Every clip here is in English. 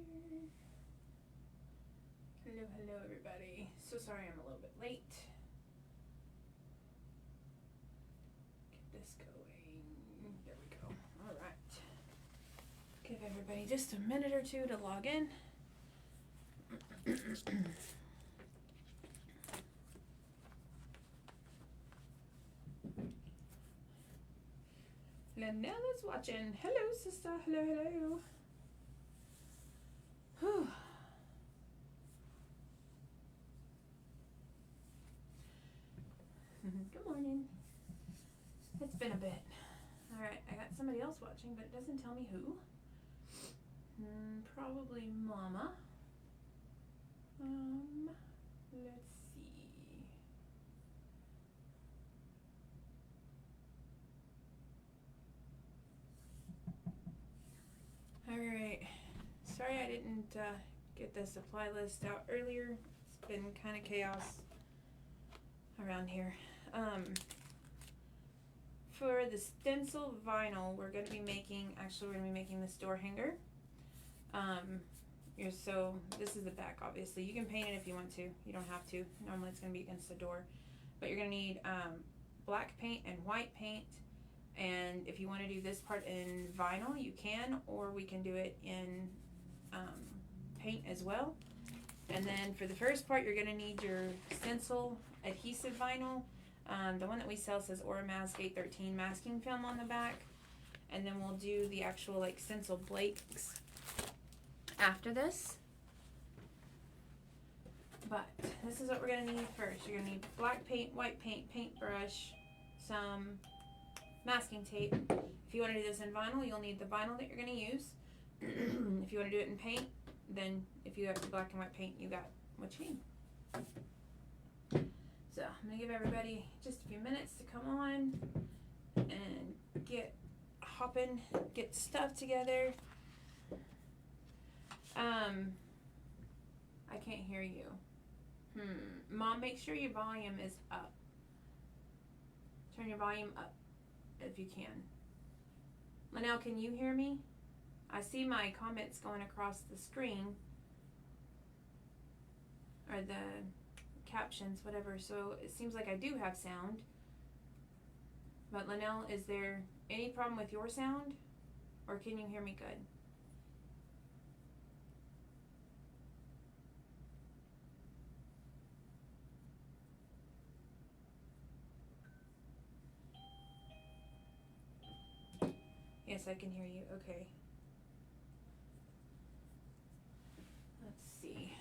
here. Hello, hello everybody. So sorry I'm a little bit late. Get this going. There we go. Alright. Give everybody just a minute or two to log in. Lanella's watching. Hello, sister. Hello, hello. Whew. Good morning. It's been a bit. Alright, I got somebody else watching, but it doesn't tell me who. Probably Mama. Let's see. Alright. Sorry I didn't get the supply list out earlier. It's been kind of chaos around here. For the stencil vinyl, we're going to be making this door hanger. So this is the back, obviously. You can paint it if you want to. You don't have to. Normally it's going to be against the door. But you're going to need black paint and white paint. And if you want to do this part in vinyl, you can, or we can do it in paint as well. And then for the first part, you're going to need your stencil adhesive vinyl. The one that we sell says Oramask 813 masking film on the back. And then we'll do the actual like stencil flakes after this. But this is what we're going to need first. You're going to need black paint, white paint, paintbrush, some masking tape. If you want to do this in vinyl, you'll need the vinyl that you're going to use. If you want to do it in paint, then if you have the black and white paint, you got what you need. So I'm going to give everybody just a few minutes to come on and get hopping, get stuff together. I can't hear you. Mom, make sure your volume is up. Turn your volume up if you can. Linnell, can you hear me? I see my comments going across the screen, or the captions, whatever, so it seems like I do have sound. But Linnell, is there any problem with your sound, or can you hear me good? Yes, I can hear you. Okay. Let's see.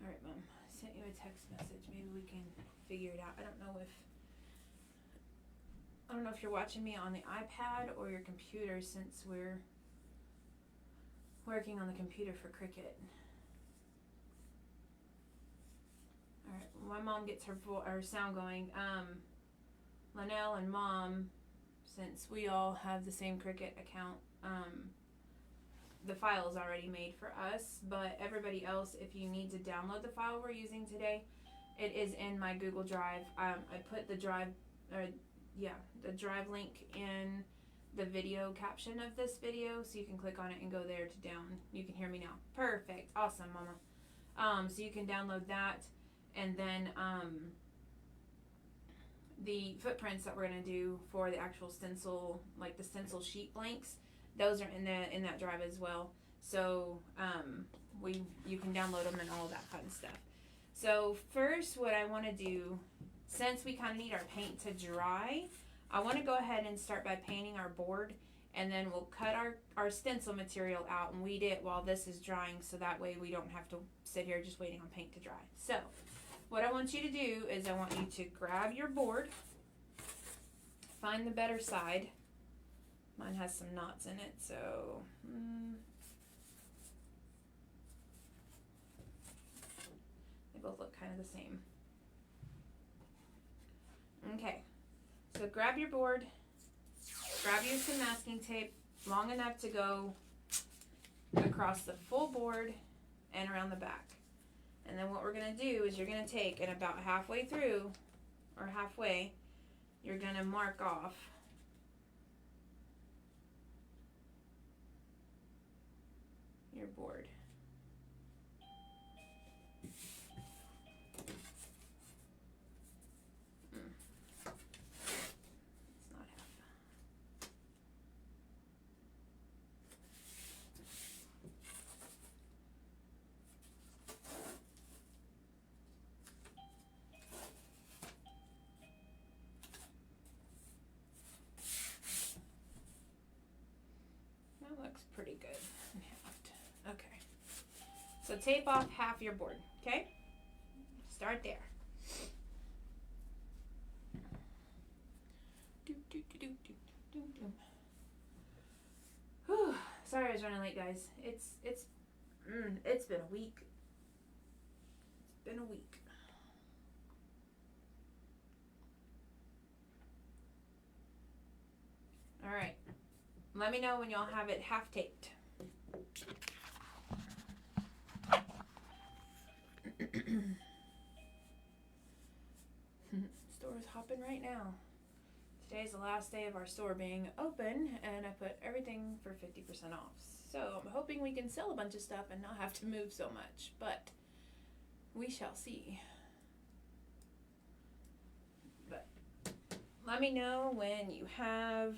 Alright, Mom. I sent you a text message. Maybe we can figure it out. I don't know if you're watching me on the iPad or your computer, since we're working on the computer for Cricut. Alright, my mom gets her sound going. Linnell and Mom, since we all have the same Cricut account, the file is already made for us, but everybody else, if you need to download the file we're using today, it is in my Google Drive. I put the drive link in the video caption of this video, so you can click on it and go there to down. You can hear me now. Perfect. Awesome, Mama. So you can download that, and then the footprints that we're gonna do for the actual stencil, like the stencil sheet blanks, those are in that drive as well. So you can download them and all of that fun stuff. So first, what I want to do, since we kind of need our paint to dry, I want to go ahead and start by painting our board, and then we'll cut our stencil material out and weed it while this is drying, so that way we don't have to sit here just waiting on paint to dry. So what I want you to do is I want you to grab your board, find the better side. Mine has some knots in it, so both look kind of the same. Okay, so grab your board, grab you some masking tape long enough to go across the full board and around the back. And then what we're going to do is you're going to take, and about halfway through, or halfway, you're going to mark off your board. It's not half. That looks pretty good. Okay. So tape off half your board, okay? Start there. Whew. Sorry I was running late, guys. It's been a week. It's been a week. All right. Let me know when y'all have it half taped. Store's hopping right now. Today's the last day of our store being open, and I put everything for 50% off. So I'm hoping we can sell a bunch of stuff and not have to move so much, but we shall see. But let me know when you have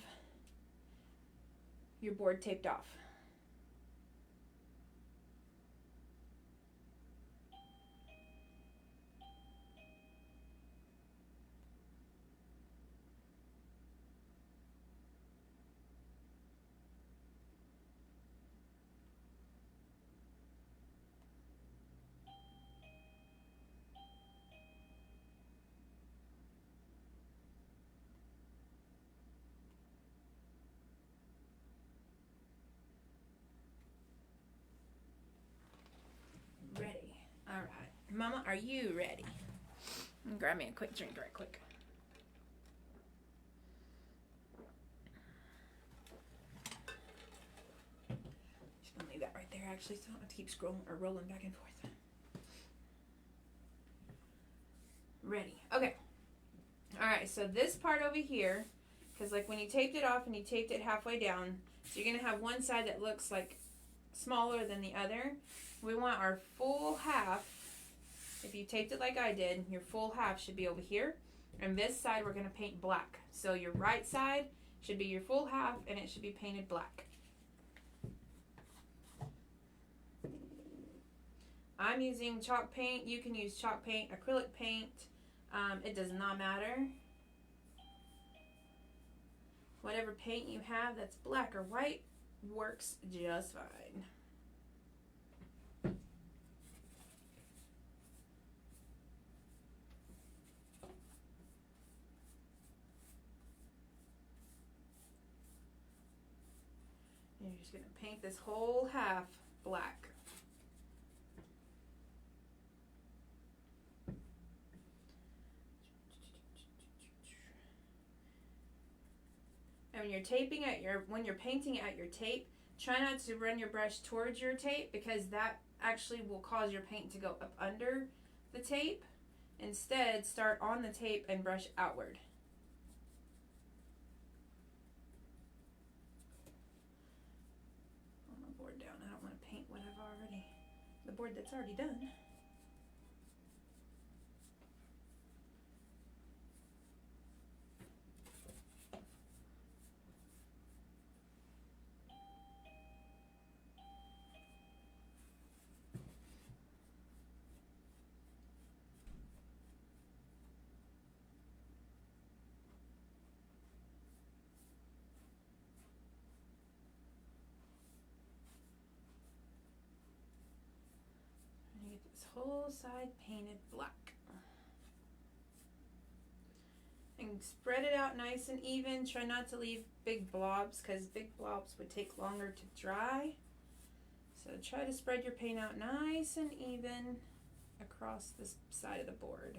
your board taped off. Ready. All right. Mama, are you ready? Grab me a quick drink right quick. Just gonna leave that right there actually, so I don't have to keep scrolling or rolling back and forth. Ready. Okay. All right, so this part over here, because like when you taped it off and you taped it halfway down, so you're gonna have one side that looks like smaller than the other. We want our full half, if you taped it like I did, your full half should be over here. And this side we're going to paint black. So your right side should be your full half and it should be painted black. I'm using chalk paint. You can use chalk paint, acrylic paint. It does not matter. Whatever paint you have that's black or white works just fine. You're just going to paint this whole half black. And when you're painting at your tape, try not to run your brush towards your tape because that actually will cause your paint to go up under the tape. Instead, start on the tape and brush outward. Pull my board down. I don't want to paint what I've already, the board that's already done. This whole side painted black. And spread it out nice and even. Try not to leave big blobs because big blobs would take longer to dry. So try to spread your paint out nice and even. across this side of the board.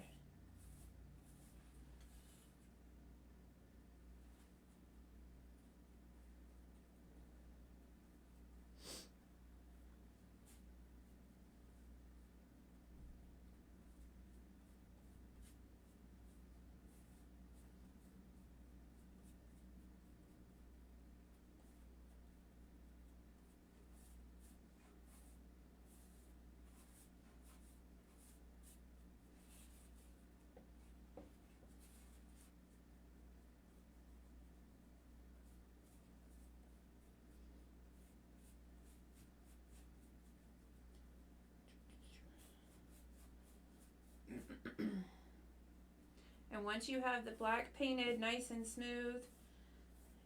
And once you have the black painted nice and smooth,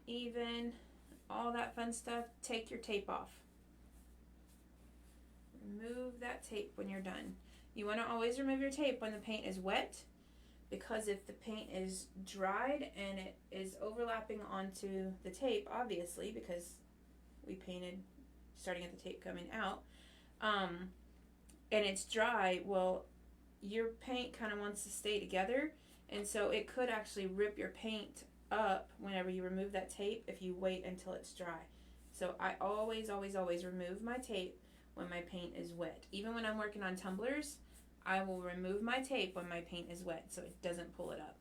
even, all that fun stuff, take your tape off. Remove that tape when you're done. You want to always remove your tape when the paint is wet, because if the paint is dried and it is overlapping onto the tape, obviously, because we painted starting at the tape coming out, and it's dry, well, your paint kind of wants to stay together, and so it could actually rip your paint up whenever you remove that tape if you wait until it's dry. So I always remove my tape when my paint is wet. Even when I'm working on tumblers, I will remove my tape when my paint is wet so it doesn't pull it up.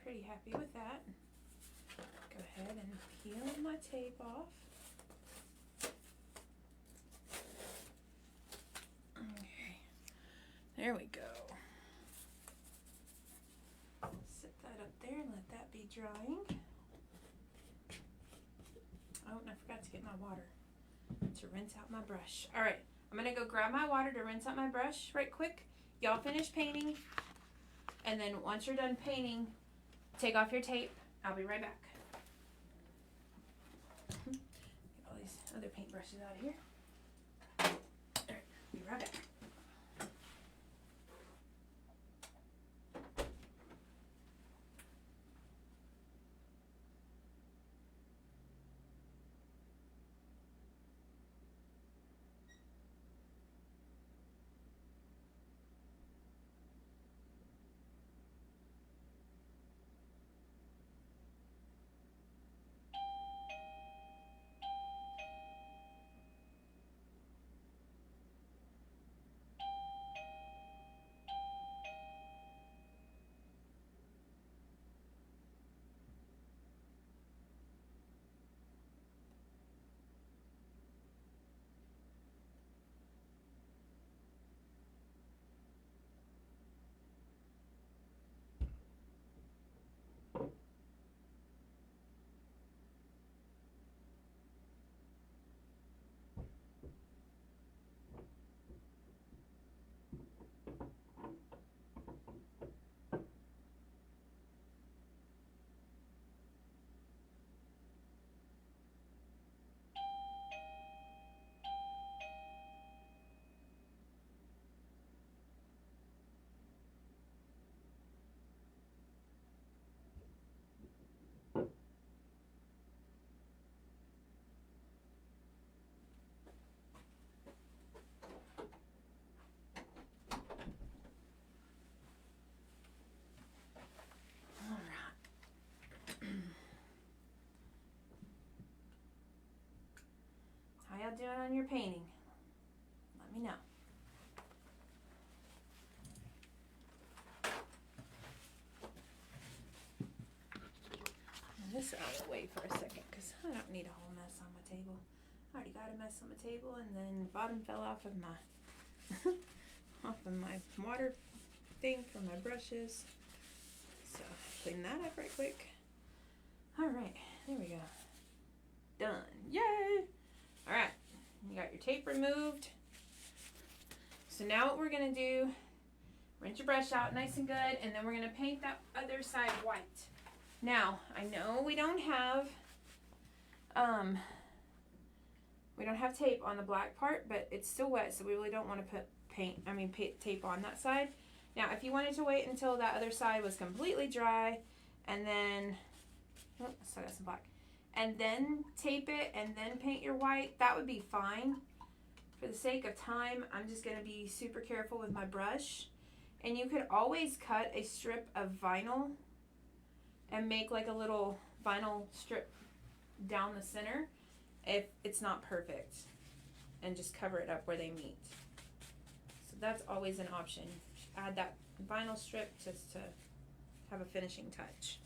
Pretty happy with that. Go ahead and peel my tape off. Okay, there we go. Set that up there and let that be drying. Oh, and I forgot to get my water to rinse out my brush. All right, I'm gonna go grab my water to rinse out my brush right quick. Y'all finish painting, and then once you're done painting, take off your tape. I'll be right back. Get all these other paintbrushes out of here. Alright, be right back. How y'all doing on your painting? Let me know. This out of the way for a second because I don't need a whole mess on my table. I already got a mess on my table, and then the bottom fell off of my water thing for my brushes. So clean that up right quick. All right, there we go. Done. Yay! tape removed. So now what we're going to do, rinse your brush out nice and good, and then we're going to paint that other side white. Now, I know we don't have tape on the black part, but it's still wet, so we really don't want to put tape on that side. Now, if you wanted to wait until that other side was completely dry, and then, oh, still got some black, and then tape it, and then paint your white, that would be fine. For the sake of time, I'm just going to be super careful with my brush. And you could always cut a strip of vinyl and make like a little vinyl strip down the center if it's not perfect, and just cover it up where they meet. So that's always an option. Add that vinyl strip just to have a finishing touch.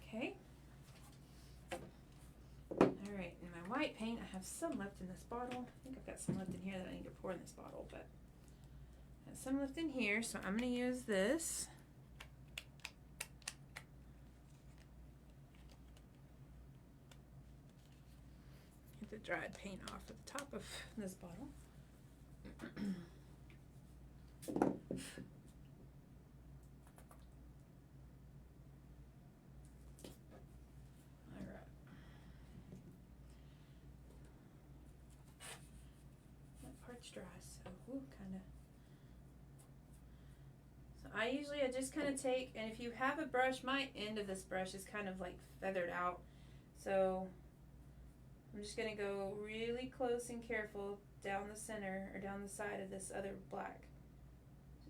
Okay. Alright, in my white paint, I have some left in this bottle. I think I've got some left in here that I need to pour in this bottle, but I have some left in here, so I'm going to use this. Get the dried paint off at the top of this bottle. Dry, so kind of. So I just kind of take, and if you have a brush, my end of this brush is kind of like feathered out, so I'm just gonna go really close and careful down the center or down the side of this other black,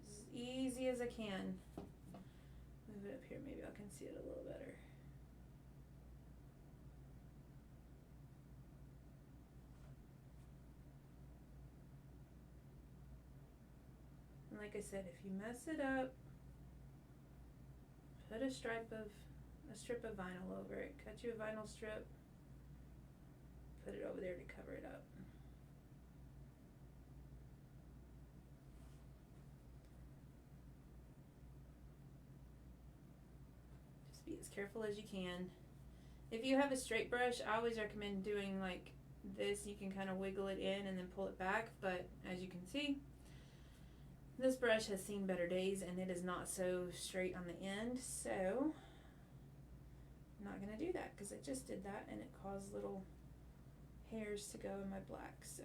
just as easy as I can. Move it up here, maybe I can see it a little better. Like I said, if you mess it up, put a strip of vinyl over it. Cut you a vinyl strip, put it over there to cover it up. Just be as careful as you can. If you have a straight brush, I always recommend doing like this. You can kind of wiggle it in and then pull it back, but as you can see, this brush has seen better days, and it is not so straight on the end, so I'm not going to do that because I just did that and it caused little hairs to go in my black. So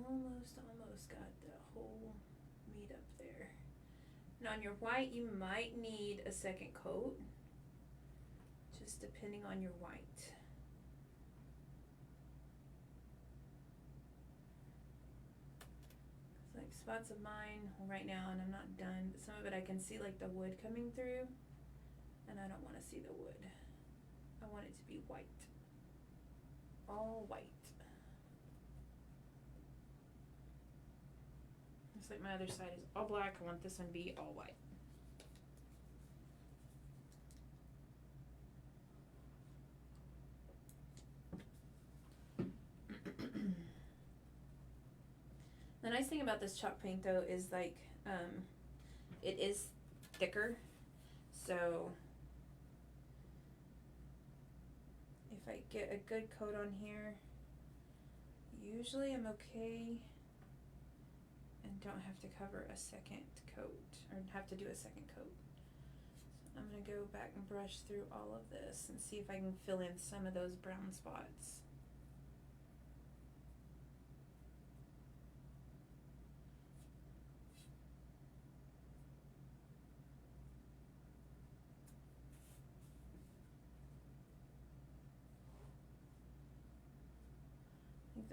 almost got the whole meat up there. And on your white, you might need a second coat, just depending on your white. It's like spots of mine right now, and I'm not done, but some of it I can see like the wood coming through, and I don't want to see the wood. I want it to be white, all white. Just like my other side is all black, I want this one to be all white. The nice thing about this chalk paint though is like it is thicker, so if I get a good coat on here, usually I'm okay and don't have to cover a second coat or have to do a second coat. So I'm going to go back and brush through all of this and see if I can fill in some of those brown spots.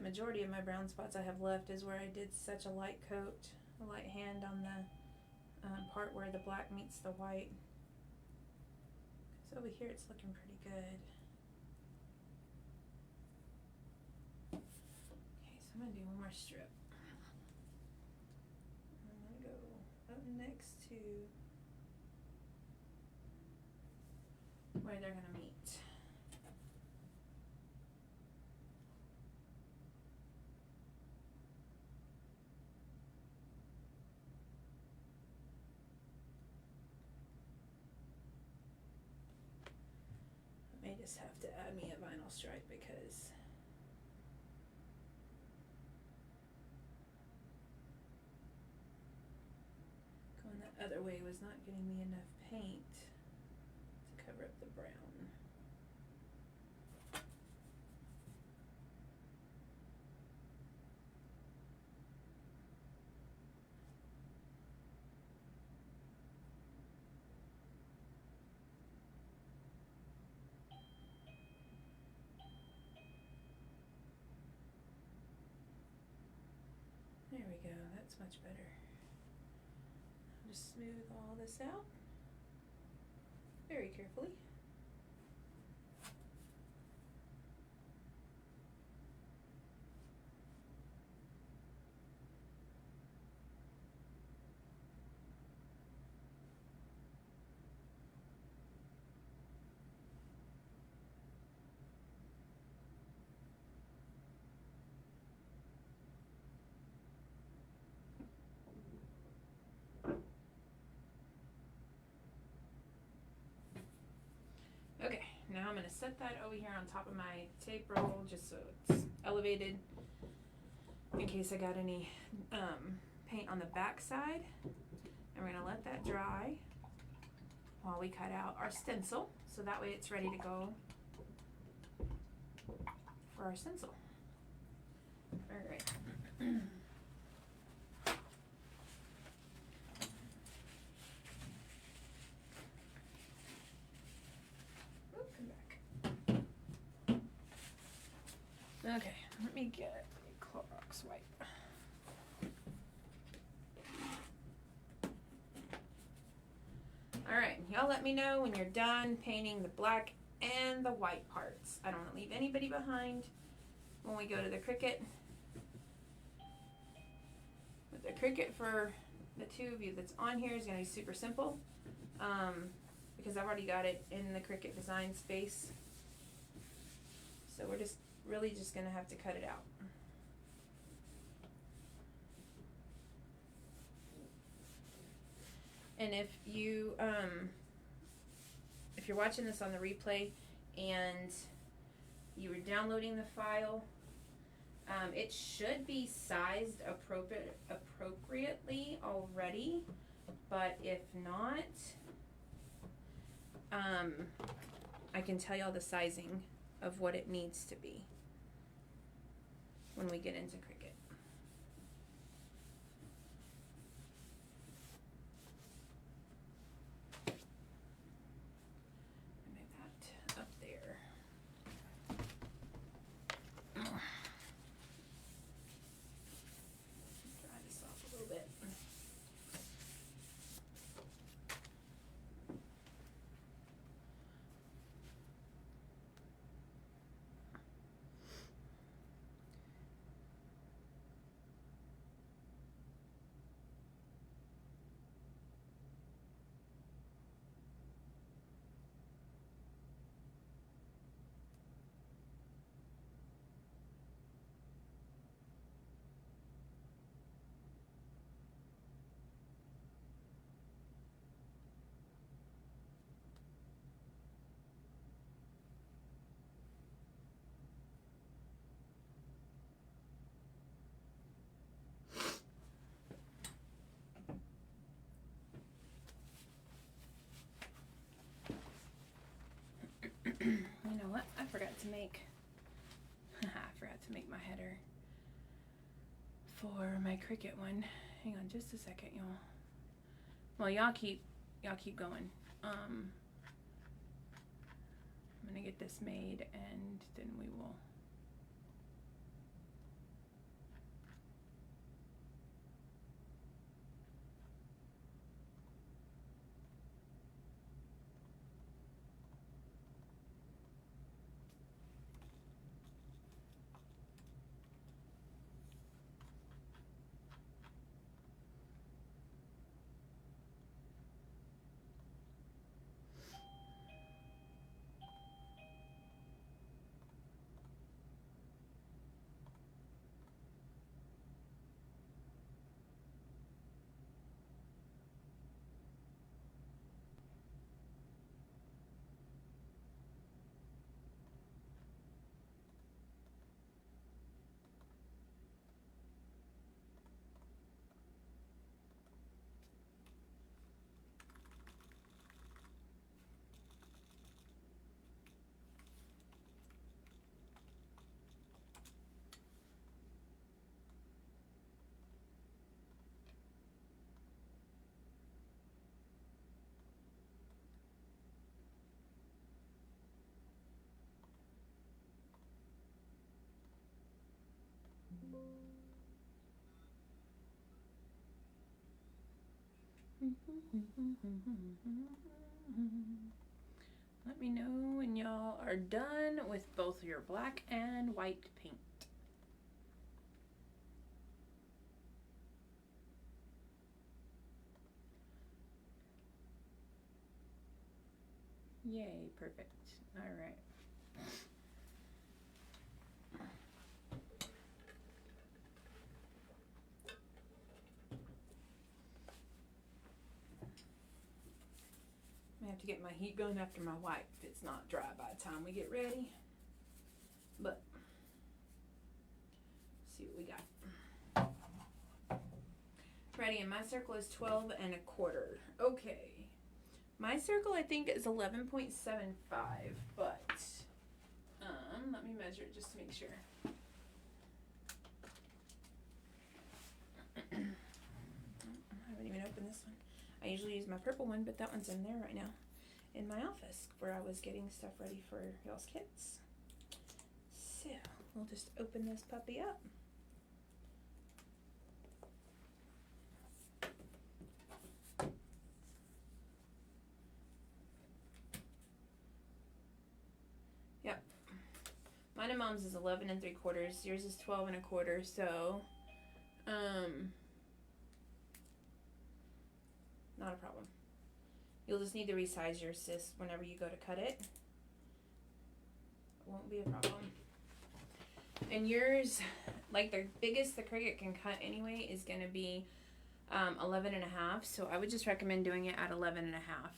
the majority of my brown spots I have left is where I did such a light coat, a light hand on the part where the black meets the white. So over here it's looking pretty good. Okay, so I'm going to do one more strip. I'm going to go up next to where they're going to meet. I may just have to add me a vinyl stripe because going that other way was not getting me enough paint to cover up the brown. There we go, that's much better. I'll just smooth all this out very carefully. Okay, now I'm going to set that over here on top of my tape roll just so it's elevated in case I got any paint on the back side. And we're going to let that dry while we cut out our stencil so that way it's ready to go for our stencil. Alright. Okay, let me get a Clorox wipe. Alright, y'all let me know when you're done painting the black and the white parts. I don't want to leave anybody behind when we go to the Cricut. But the Cricut for the two of you that's on here is going to be super simple because I've already got it in the Cricut design space. So we're just really just going to have to cut it out. And if you're watching this on the replay and you were downloading the file, it should be sized appropriately already, but if not, I can tell y'all the sizing of what it needs to be when we get into Cricut. Make that up there. Dry this off a little bit. You know what? I forgot to make my header for my Cricut one. Hang on just a second, y'all. Well, y'all keep going. I'm gonna get this made and then we will Let me know when y'all are done with both your black and white paint. Yay, perfect. All right. I have to get my heat gun after my white if it's not dry by the time we get ready. But let's see what we got. Ready, and my circle is 12 1/4. Okay. My circle I think is 11.75, but let me measure it just to make sure. I haven't even opened this one. I usually use my purple one, but that one's in there right now in my office where I was getting stuff ready for y'all's kids. So we'll just open this puppy up. Yep. Mine and Mom's is 11 3/4. Yours is 12 1/4. So, not a problem. You'll just need to resize your sis whenever you go to cut it. It won't be a problem. And yours, like the biggest the Cricut can cut anyway, is going to be 11 1/2. So I would just recommend doing it at 11 1/2.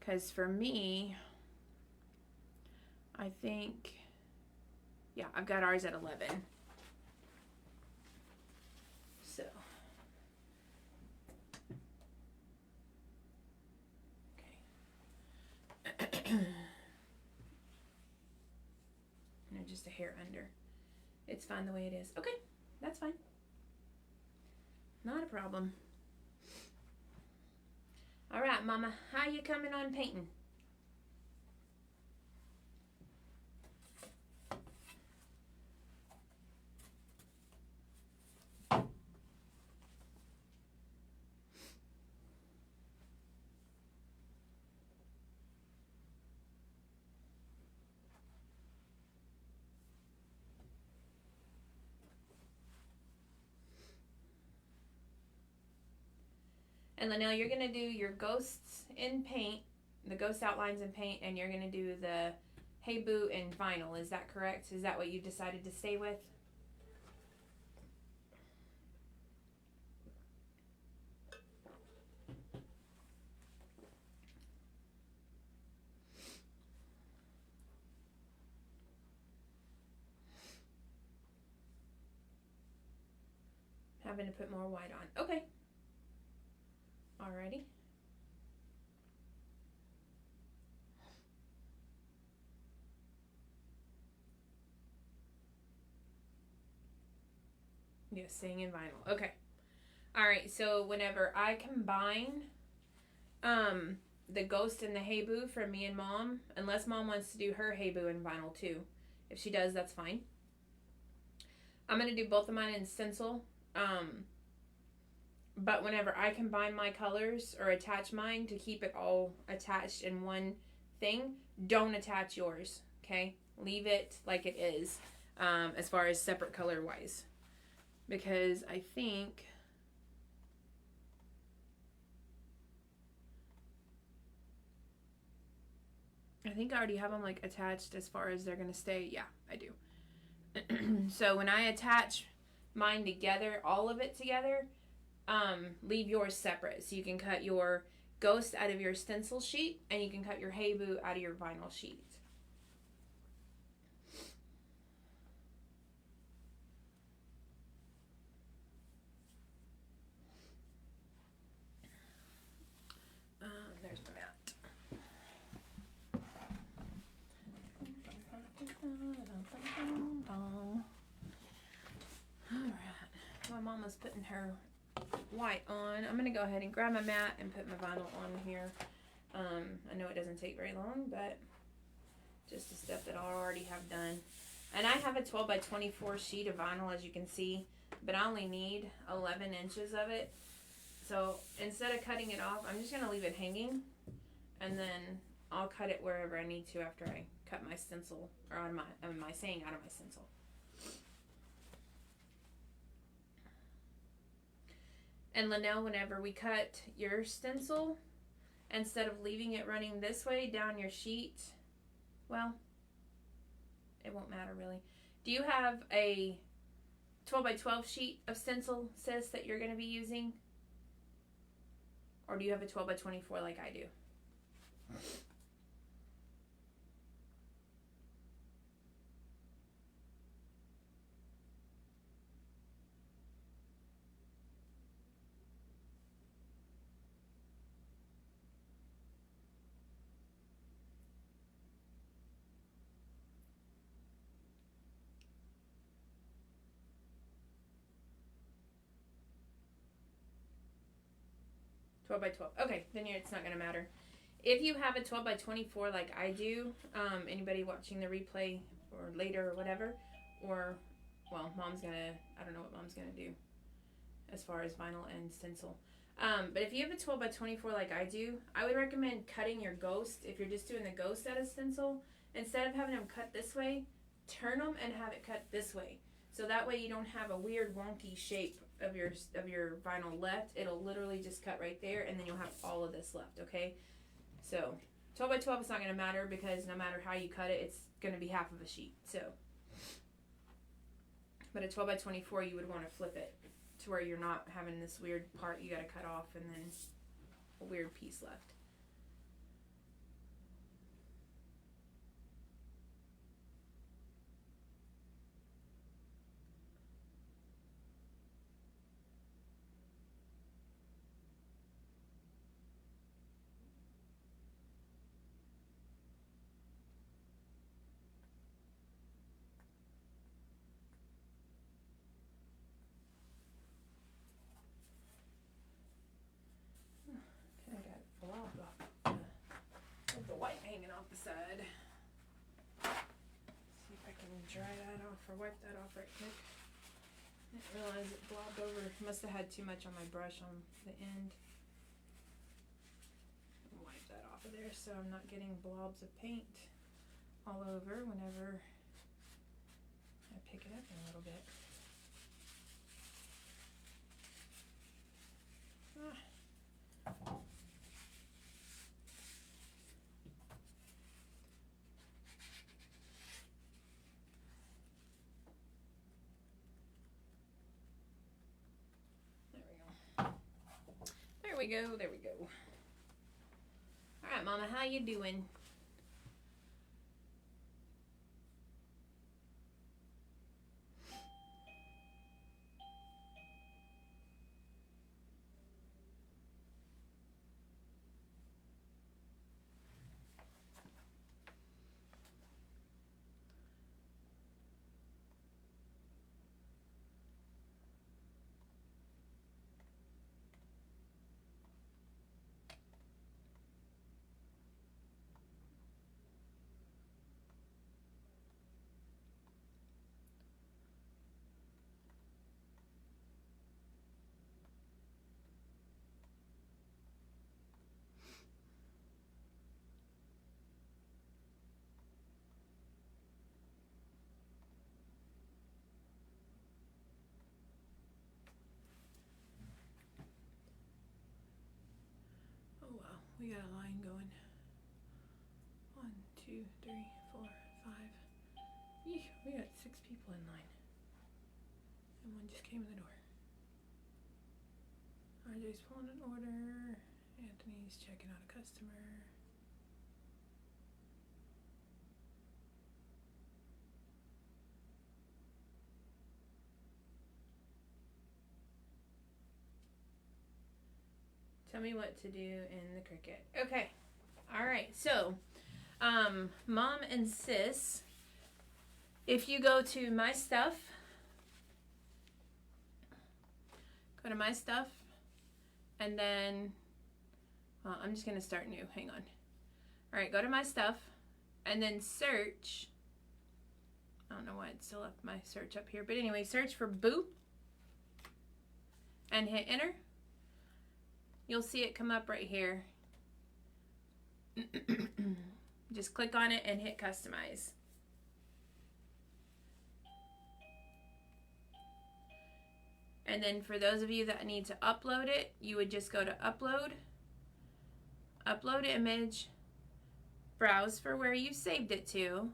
Because for me, I think, yeah, I've got ours at 11. So. No, just a hair under. It's fine the way it is. Okay, that's fine. Not a problem. All right, Mama, how you coming on painting? And Linnell, you're going to do your ghosts in paint, the ghost outlines in paint, and you're going to do the Hey Boo in vinyl. Is that correct? Is that what you decided to stay with? Having to put more white on. Okay. Alrighty. Yes, staying in vinyl. Okay. Alright, so whenever I combine the ghost and the Hey Boo for me and Mom, unless Mom wants to do her Hey Boo in vinyl too. If she does, that's fine. I'm going to do both of mine in stencil. But whenever I combine my colors or attach mine to keep it all attached in one thing, don't attach yours, okay? Leave it like it is, as far as separate color wise. Because I think I already have them like attached as far as they're going to stay. Yeah, I do. So when I attach mine together, all of it together, leave yours separate. So you can cut your ghost out of your stencil sheet and you can cut your Hey Boo out of your vinyl sheet. There's my mat. Alright. My mama's putting her white on. I'm going to go ahead and grab my mat and put my vinyl on here. I know it doesn't take very long, but just the stuff that I already have done. And I have a 12 by 24 sheet of vinyl, as you can see, but I only need 11 inches of it. So instead of cutting it off, I'm just going to leave it hanging, and then I'll cut it wherever I need to after I cut my stencil, or on my saying out of my stencil. And Linnell, whenever we cut your stencil, instead of leaving it running this way down your sheet, well, it won't matter really. Do you have a 12 by 12 sheet of stencil, sis, that you're going to be using? Or do you have a 12 by 24 like I do? 12 by 12. Okay, then it's not going to matter. If you have a 12 by 24 like I do, anybody watching the replay or later or whatever, or, well, Mom's going to, I don't know what Mom's going to do as far as vinyl and stencil. But if you have a 12 by 24 like I do, I would recommend cutting your ghost. If you're just doing the ghost out of stencil, instead of having them cut this way, turn them and have it cut this way. So that way you don't have a weird wonky shape of your vinyl left. It'll literally just cut right there, and then you'll have all of this left, okay? So 12 by 12 is not going to matter, because no matter how you cut it, it's going to be half of a sheet. So, but a 12 by 24, you would want to flip it to where you're not having this weird part you got to cut off and then a weird piece left. Side. See if I can dry that off or wipe that off right quick. I didn't realize it blobbed over. Must have had too much on my brush on the end. Wipe that off of there so I'm not getting blobs of paint all over whenever I pick it up in a little bit. There we go, there we go. All right, Mama, how you doing? We got a line going. 1, 2, 3, 4, 5. Eesh, we got 6 people in line. And one just came in the door. RJ's pulling an order. Anthony's checking out a customer. Tell me what to do in the Cricut. Okay. All right. So, Mom and Sis, if you go to My Stuff, go to My Stuff, and then, well, I'm just going to start new. Hang on. All right. Go to My Stuff, and then search. I don't know why it still left my search up here. But anyway, search for Boo, and hit enter. you'll see it come up right here. Just click on it and hit customize. And then for those of you that need to upload it, you would just go to upload, upload image, browse for where you saved it to.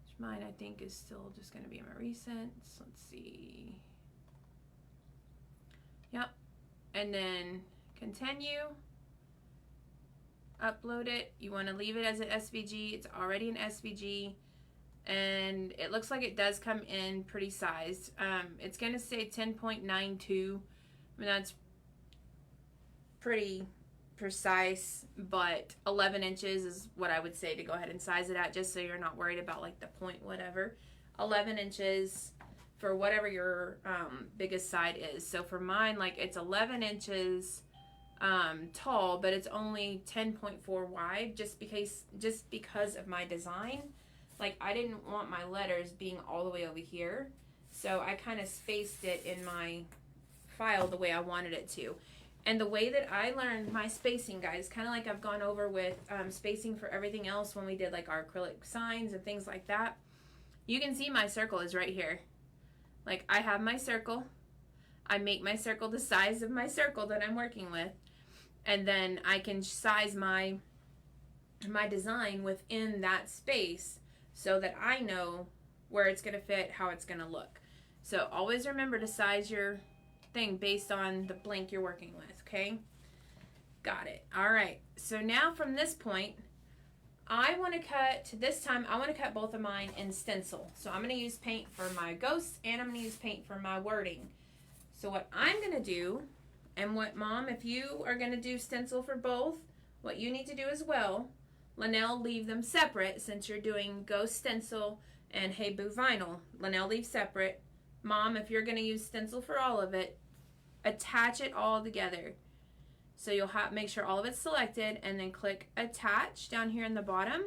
Which mine I think is still just going to be in my recents. Let's see. Yep. And then continue. Upload it. You want to leave it as an SVG. It's already an SVG. And it looks like it does come in pretty sized. It's going to say 10.92. I mean, that's pretty precise, but 11 inches is what I would say to go ahead and size it at, just so you're not worried about like the point whatever. 11 inches for whatever your biggest side is. So for mine, like, it's 11 inches tall, but it's only 10.4 wide, just because of my design. Like, I didn't want my letters being all the way over here, so I kind of spaced it in my file the way I wanted it to. And the way that I learned my spacing, guys, kind of like I've gone over with spacing for everything else when we did like our acrylic signs and things like that. You can see my circle is right here. Like, I have my circle. I make my circle the size of my circle that I'm working with. And then I can size my design within that space so that I know where it's going to fit, how it's going to look. So always remember to size your thing based on the blank you're working with, okay? Got it. All right. So now from this point, I want to cut, this time I want to cut both of mine in stencil. So I'm going to use paint for my ghosts and I'm going to use paint for my wording. So what I'm going to do, and what, Mom, if you are going to do stencil for both, what you need to do as well, Linnell, leave them separate since you're doing Ghost stencil and Hey Boo vinyl. Linnell, leave separate. Mom, if you're going to use stencil for all of it, attach it all together. So you'll make sure all of it's selected and then click attach down here in the bottom.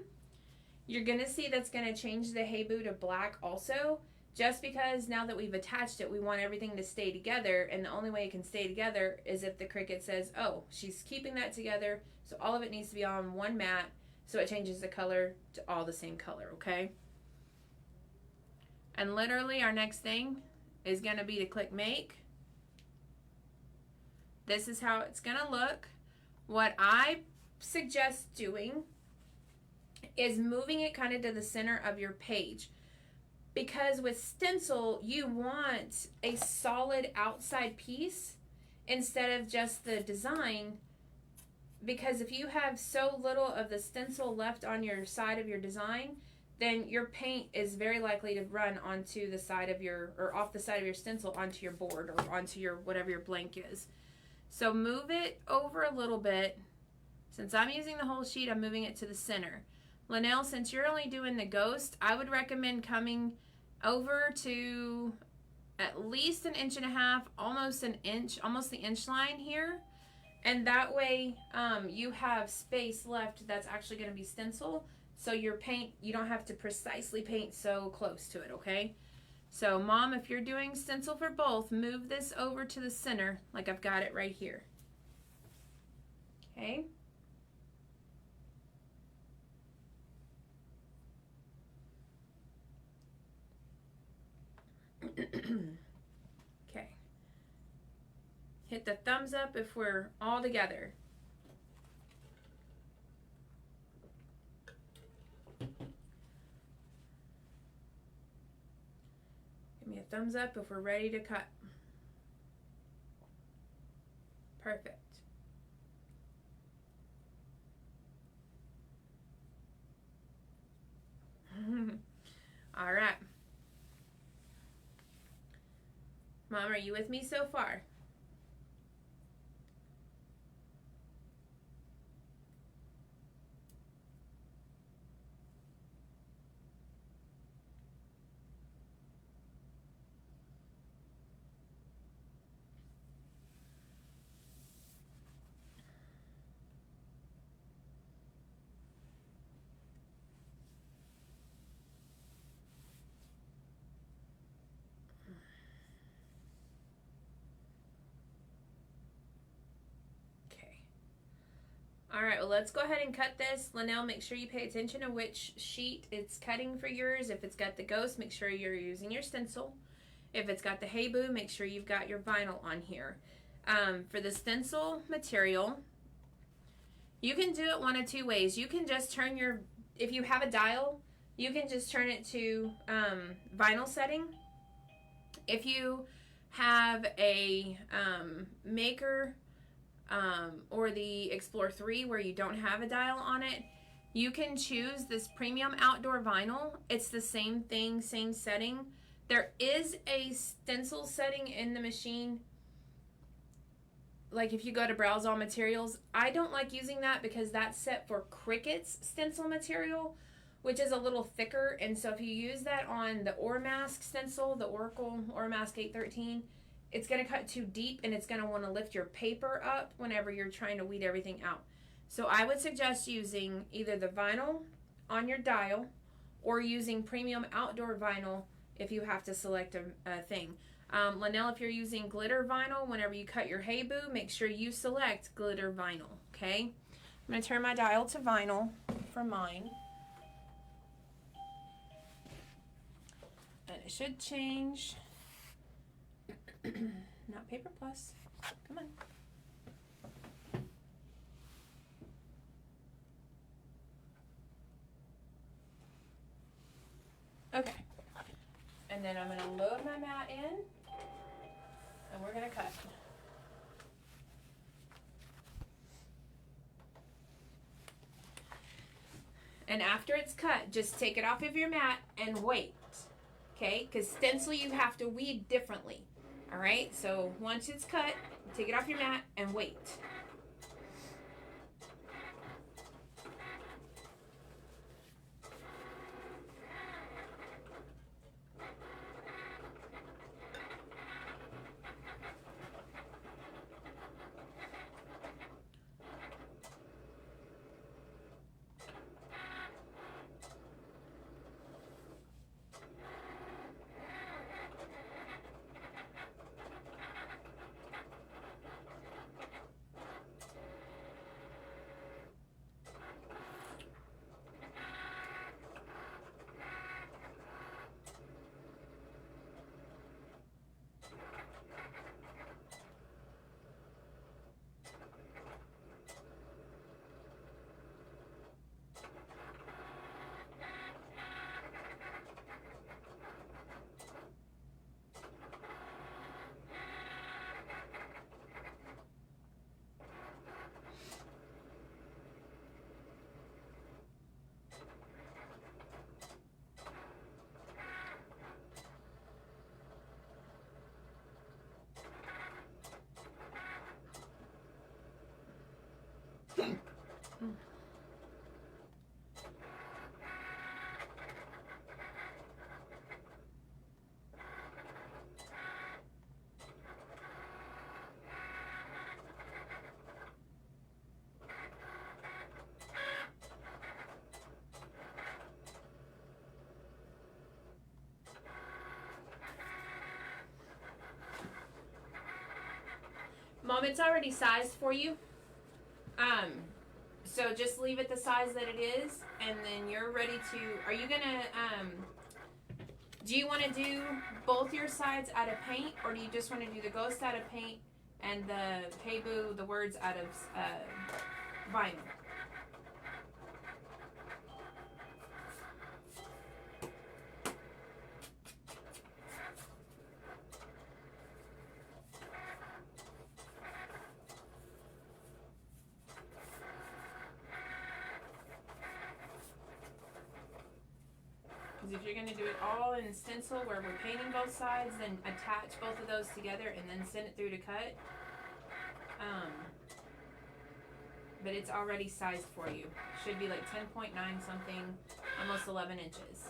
You're going to see that's going to change the Hey Boo to black also, just because now that we've attached it, we want everything to stay together, and the only way it can stay together is if the Cricut says, oh, she's keeping that together, so all of it needs to be on one mat, so it changes the color to all the same color, okay? And literally our next thing is going to be to click make. This is how it's going to look. What I suggest doing is moving it kind of to the center of your page. Because with stencil, you want a solid outside piece instead of just the design. Because if you have so little of the stencil left on your side of your design, then your paint is very likely to run onto the side of your, or off the side of your stencil onto your board or onto your, whatever your blank is. So move it over a little bit. Since I'm using the whole sheet, I'm moving it to the center. Linnell, since you're only doing the ghost, I would recommend coming over to at least 1.5 inches, almost an inch, almost the inch line here. And that way you have space left that's actually going to be stencil. So your paint, you don't have to precisely paint so close to it, okay? So Mom, if you're doing stencil for both, move this over to the center like I've got it right here. Okay? Okay. Hit the thumbs up if we're all together. Give me a thumbs up if we're ready to cut. Perfect. All right. Mom, are you with me so far? All right, well, let's go ahead and cut this. Linnell, make sure you pay attention to which sheet it's cutting for yours. If it's got the ghost, make sure you're using your stencil. If it's got the Hey Boo, make sure you've got your vinyl on here. For the stencil material, you can do it one of two ways. You can just turn your, if you have a dial, you can just turn it to vinyl setting. If you have a Maker or the Explore 3 where you don't have a dial on it, you can choose this Premium Outdoor Vinyl. It's the same thing, same setting. There is a stencil setting in the machine. Like if you go to Browse All Materials, I don't like using that because that's set for Cricut's stencil material, which is a little thicker. And so if you use that on the Oramask stencil, the Oracle Oramask 813, it's going to cut too deep and it's going to want to lift your paper up whenever you're trying to weed everything out. So I would suggest using either the vinyl on your dial or using Premium Outdoor Vinyl if you have to select a thing. Linnell, if you're using glitter vinyl, whenever you cut your Hey Boo, make sure you select glitter vinyl, okay? I'm going to turn my dial to vinyl for mine. And it should change. Not Paper Plus. Come on. Okay. And then I'm going to load my mat in, and we're going to cut. And after it's cut, just take it off of your mat and wait. Okay? Because stencil you have to weed differently. Alright? So once it's cut, take it off your mat and wait. Mom, it's already sized for you. So just leave it the size that it is, and then you're ready to, are you gonna, do you want to do both your sides out of paint, or do you just want to do the ghost out of paint and the Hey Boo, the words out of vinyl? Because if you're going to do it all in stencil where we're painting both sides, then attach both of those together and then send it through to cut. But it's already sized for you. Should be like 10.9 something, almost 11 inches.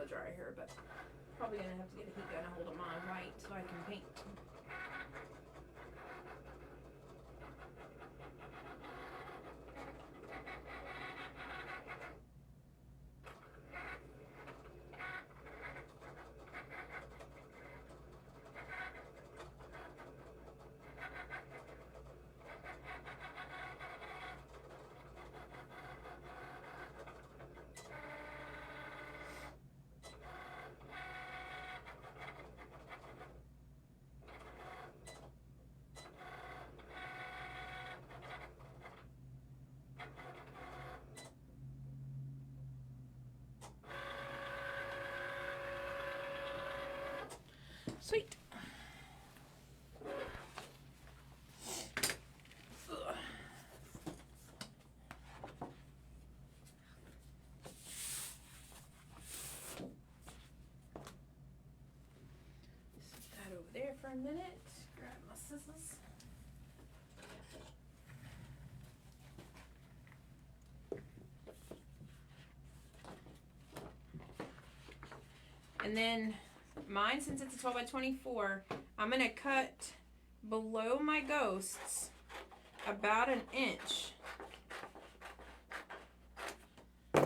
blow dry here, but probably gonna have to get a heat gun a hold of my white so I can paint. Sweet. Ugh. Set that over there for a minute. Grab my scissors. And then mine, since it's a 12 by 24, I'm going to cut below my ghosts about an inch.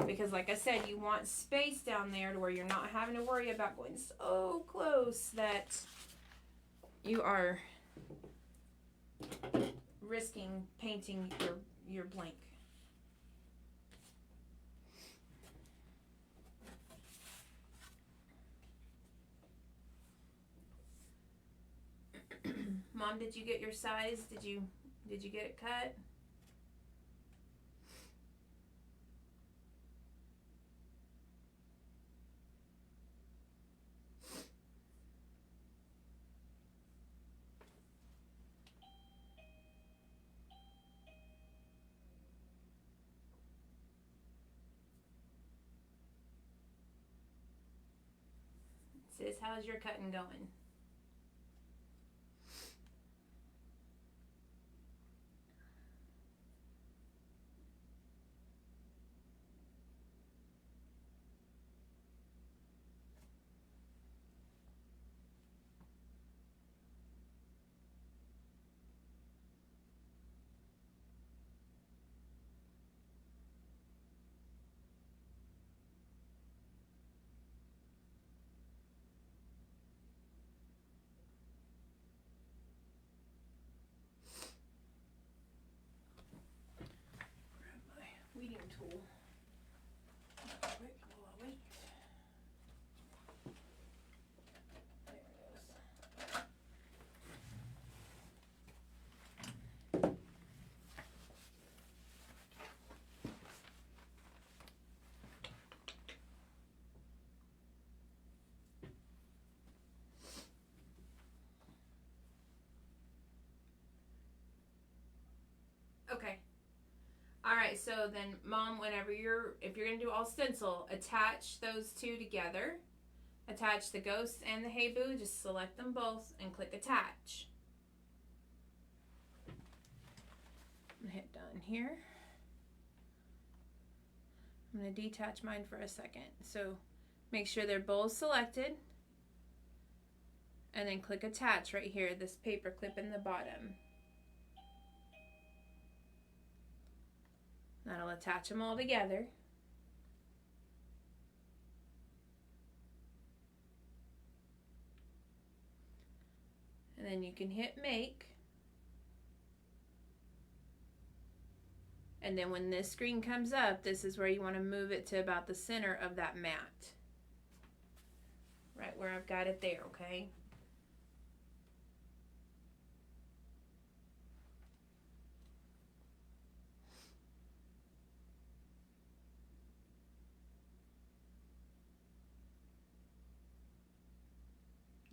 Because like I said, you want space down there to where you're not having to worry about going so close that you are risking painting your blank. Mom, did you get your size? Did you get it cut? Sis, how's your cutting going? Weeding tool. Quick while I wait. There it goes. Okay. Alright, so then Mom, if you're going to do all stencil, attach those two together. Attach the ghosts and the Hey Boo, just select them both and click attach. I'm going to hit done here. I'm going to detach mine for a second. So make sure they're both selected. And then click attach right here, this paper clip in the bottom. That'll attach them all together. And then you can hit make. And then when this screen comes up, this is where you want to move it to about the center of that mat. Right where I've got it there, okay?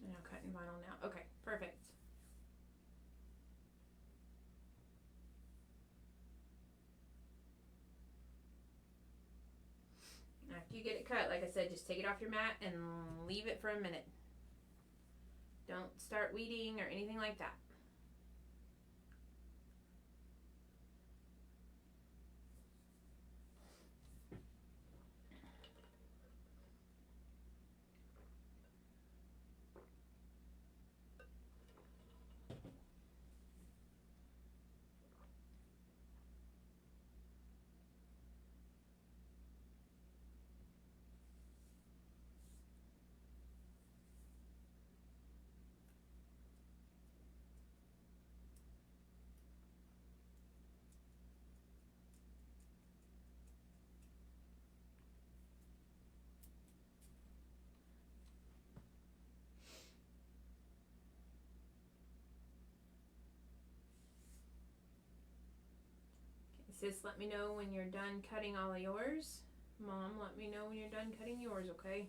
And I'm cutting vinyl now. Okay, perfect. After you get it cut, like I said, just take it off your mat and leave it for a minute. Don't start weeding or anything like that. Sis, let me know when you're done cutting all of yours. Mom, let me know when you're done cutting yours, okay?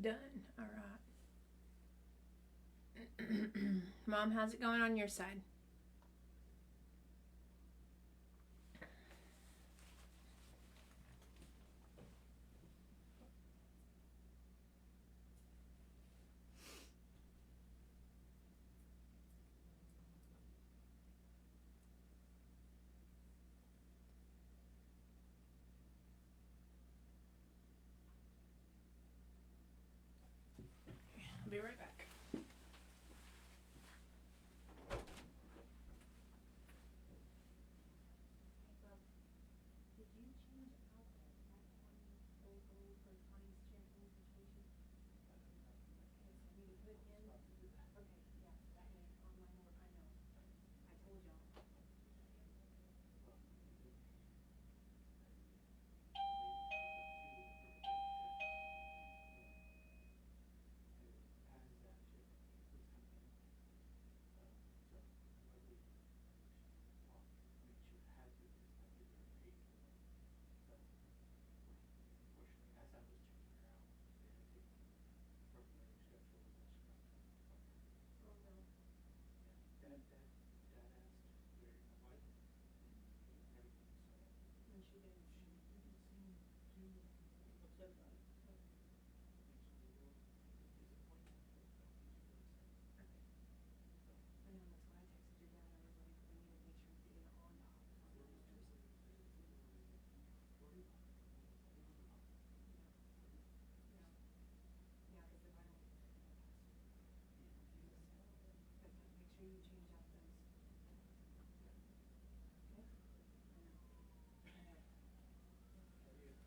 Done. All right. Mom, how's it going on your side? I'll be right back.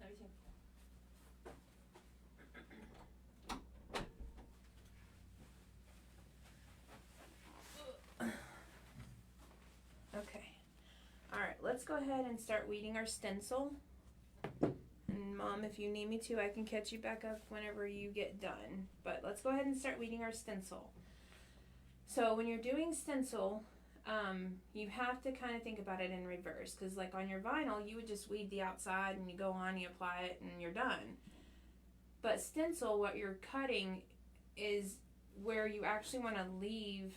Love you too. Okay. All right, let's go ahead and start weeding our stencil. And Mom, if you need me to, I can catch you back up whenever you get done. But let's go ahead and start weeding our stencil. So when you're doing stencil, you have to kind of think about it in reverse. Because like on your vinyl, you would just weed the outside and you go on, you apply it, and you're done. But stencil, what you're cutting is where you actually want to leave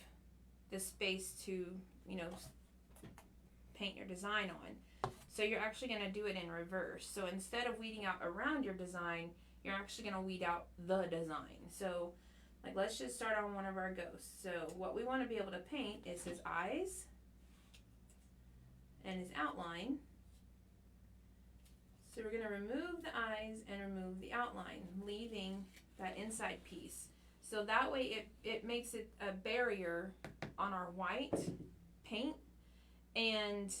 the space to, you know, paint your design on. So you're actually going to do it in reverse. So instead of weeding out around your design, you're actually going to weed out the design. So like let's just start on one of our ghosts. So what we want to be able to paint is his eyes and his outline. So we're going to remove the eyes and remove the outline, leaving that inside piece. So that way it makes it a barrier on our white paint, and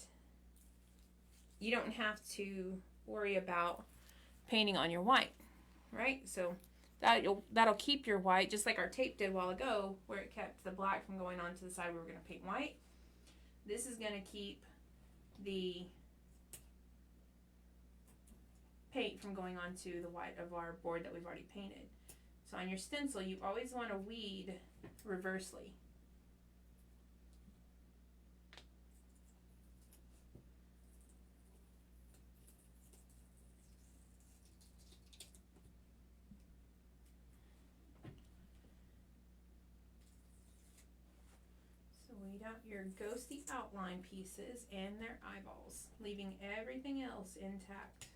you don't have to worry about painting on your white, right? So that'll keep your white, just like our tape did a while ago, where it kept the black from going on to the side we were going to paint white. This is going to keep the paint from going onto the white of our board that we've already painted. So on your stencil, you always want to weed reversely. weed out your ghosty outline pieces and their eyeballs, leaving everything else intact.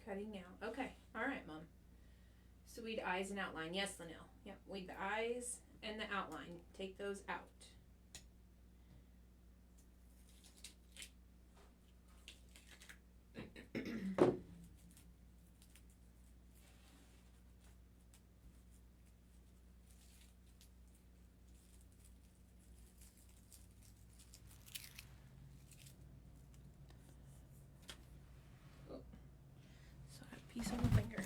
Cutting out. Okay. All right, Mom. So weed eyes and outline. Yes, Linnell. Yep. Weed the eyes and the outline. Take those out. So I have a piece on my finger.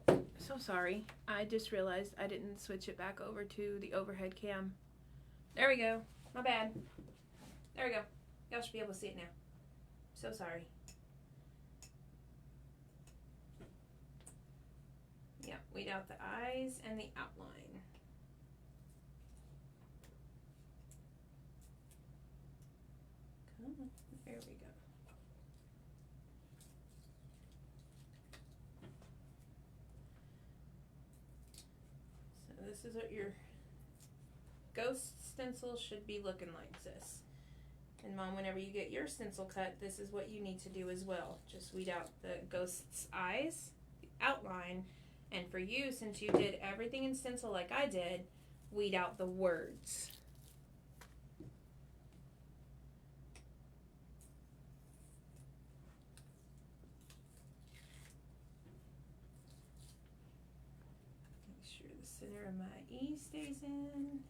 Oh, so sorry. I just realized I didn't switch it back over to the overhead cam. There we go. My bad. There we go. Y'all should be able to see it now. So sorry. Yeah, weed out the eyes and the outline. Come on. There we go. So this is what your ghost stencil should be looking like, sis. And Mom, whenever you get your stencil cut, this is what you need to do as well. Just weed out the ghost's eyes, the outline, and for you, since you did everything in stencil like I did, weed out the words. Make sure the center of my E stays in.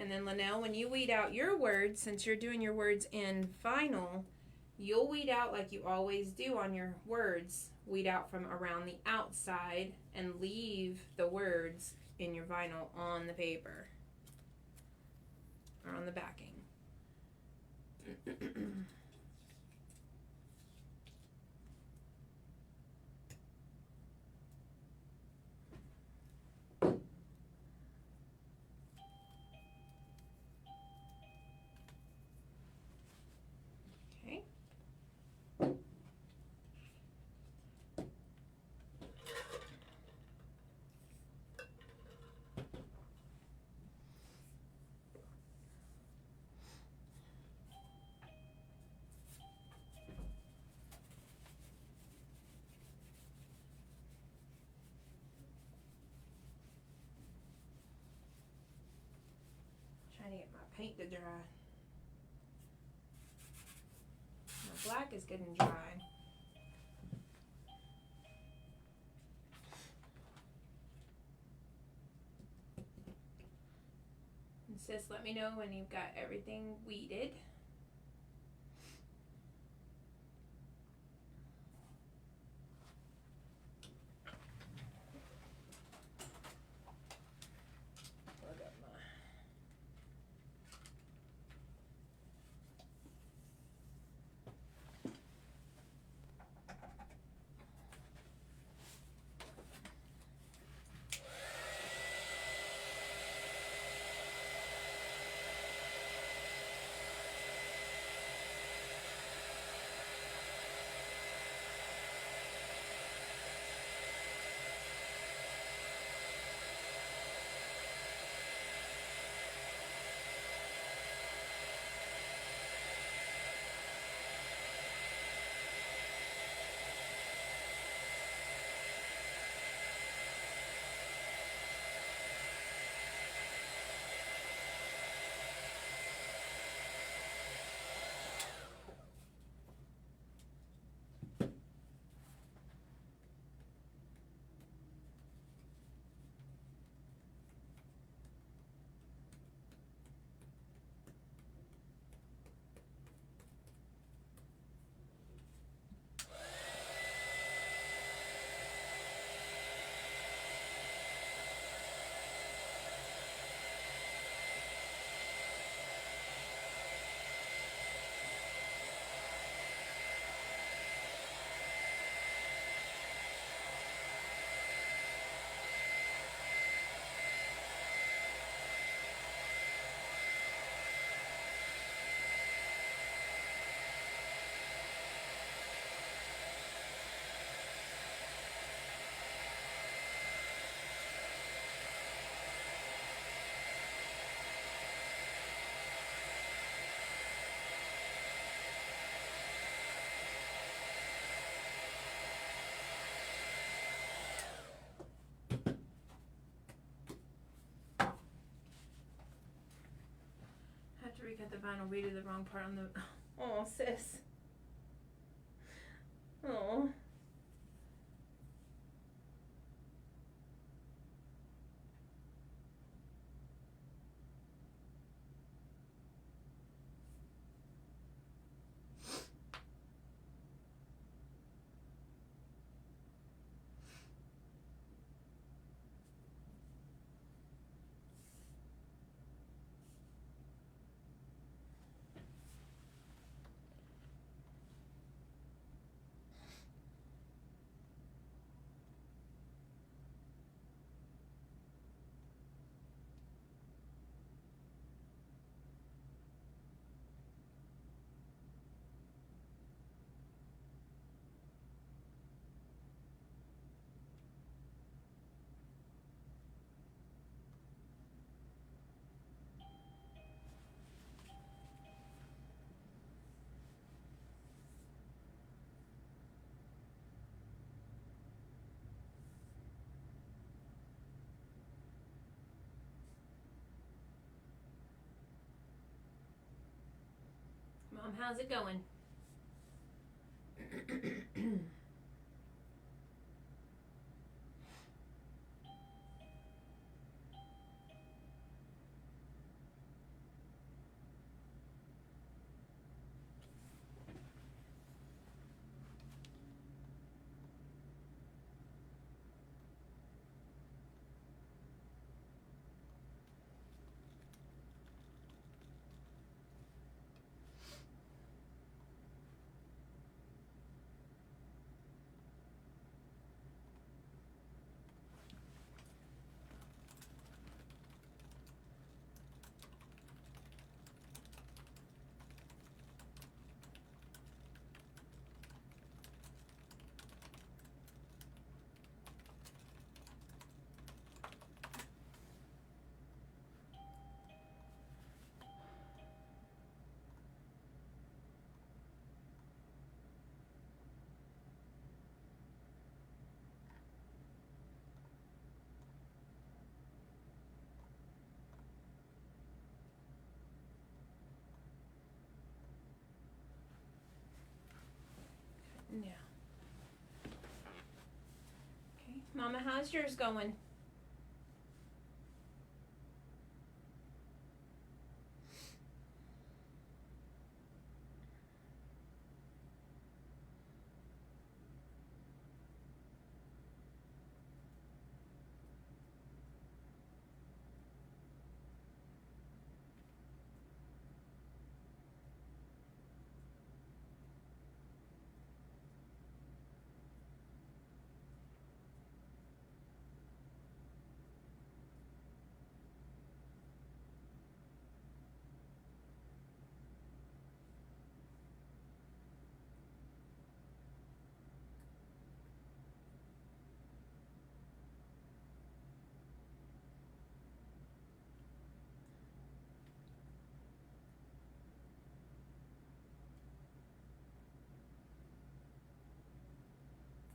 And then Linnell, when you weed out your words, since you're doing your words in vinyl, you'll weed out like you always do on your words. Weed out from around the outside and leave the words in your vinyl on the paper or on the backing. Okay. Trying to get my paint to dry. My black is good and dry. And sis, let me know when you've got everything weeded. Plug up my recut the vinyl, redo the wrong part on the. Oh, sis. Oh. Mom, how's it going? Yeah. Okay. Mama, how's yours going?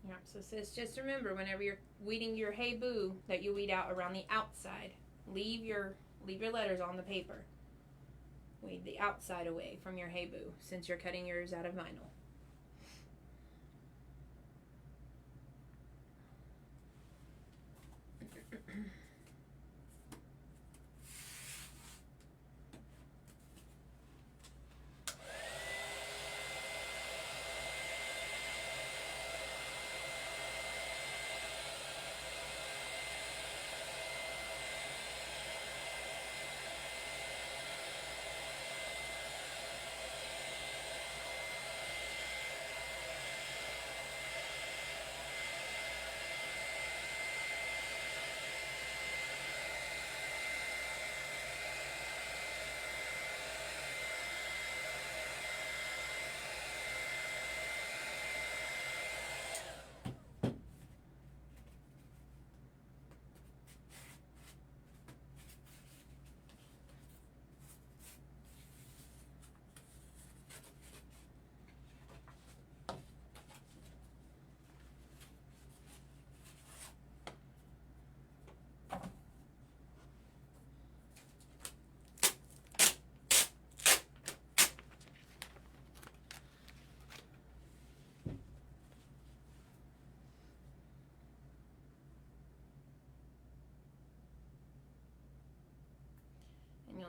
Yep, so sis, just remember whenever you're weeding your hey boo that you weed out around the outside. Leave your letters on the paper. Weed the outside away from your hey boo since you're cutting yours out of vinyl.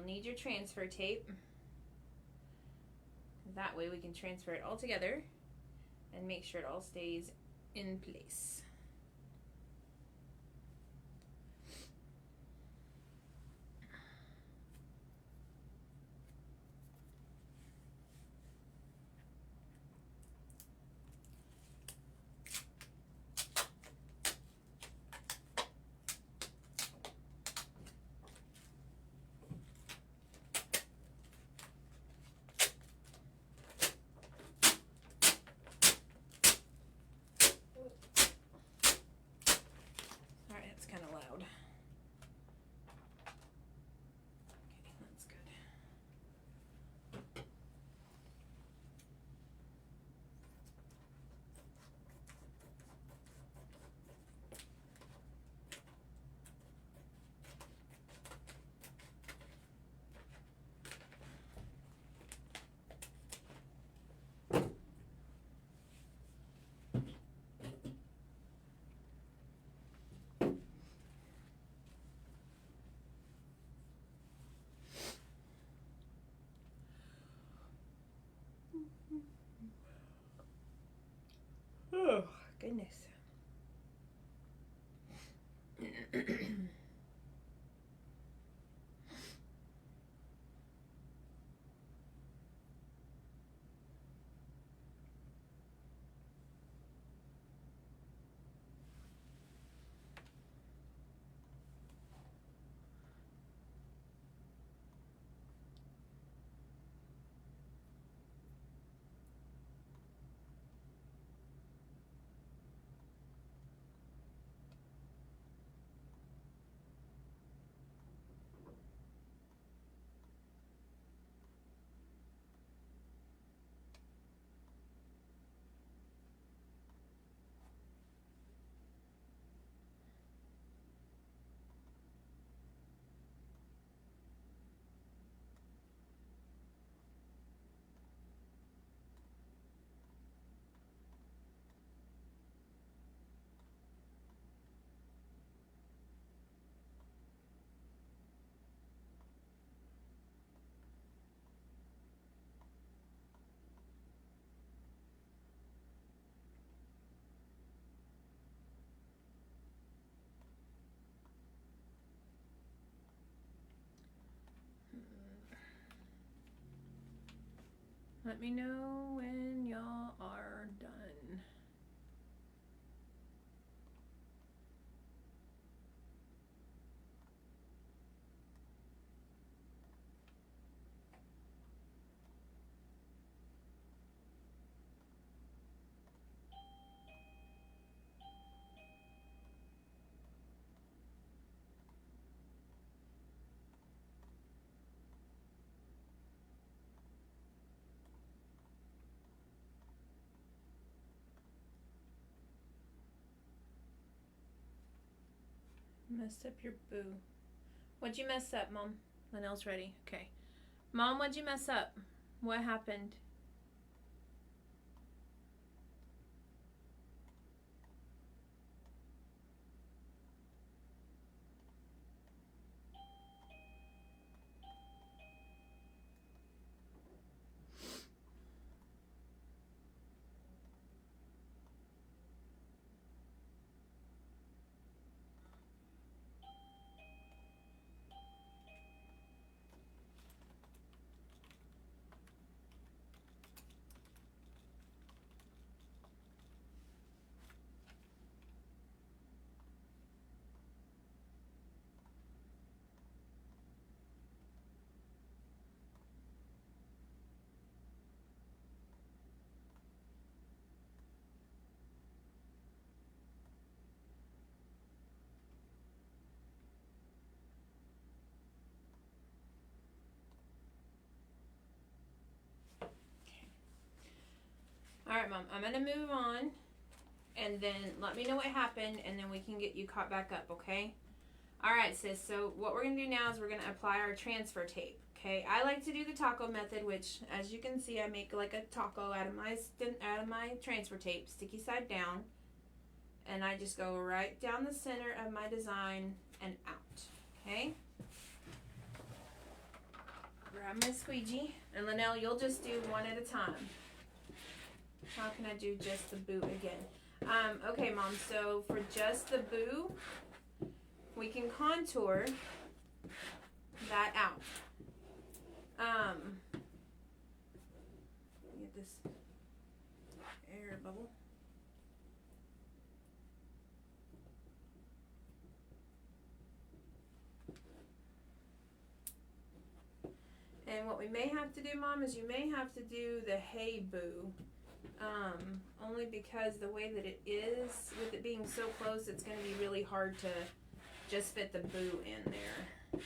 you'll need your transfer tape. That way we can transfer it all together and make sure it all stays in place. Oh, goodness. Let me know when y'all are done. Messed up your boo. What'd you mess up, Mom? Linnell's ready. Okay. Mom, what'd you mess up? What happened? All right, Mom, I'm going to move on, and then let me know what happened, and then we can get you caught back up, okay? All right, sis, so what we're going to do now is we're going to apply our transfer tape, okay? I like to do the taco method, which, as you can see, I make like a taco out of my transfer tape, sticky side down, and I just go right down the center of my design and out, okay? Grab my squeegee. And Linnell, you'll just do one at a time. How can I do just the boot again? Okay, Mom, so for just the boo, we can contour that out. Get this air bubble. And what we may have to do, Mom, is you may have to do the hey boo. Only because the way that it is, with it being so close, it's going to be really hard to just fit the boo in there.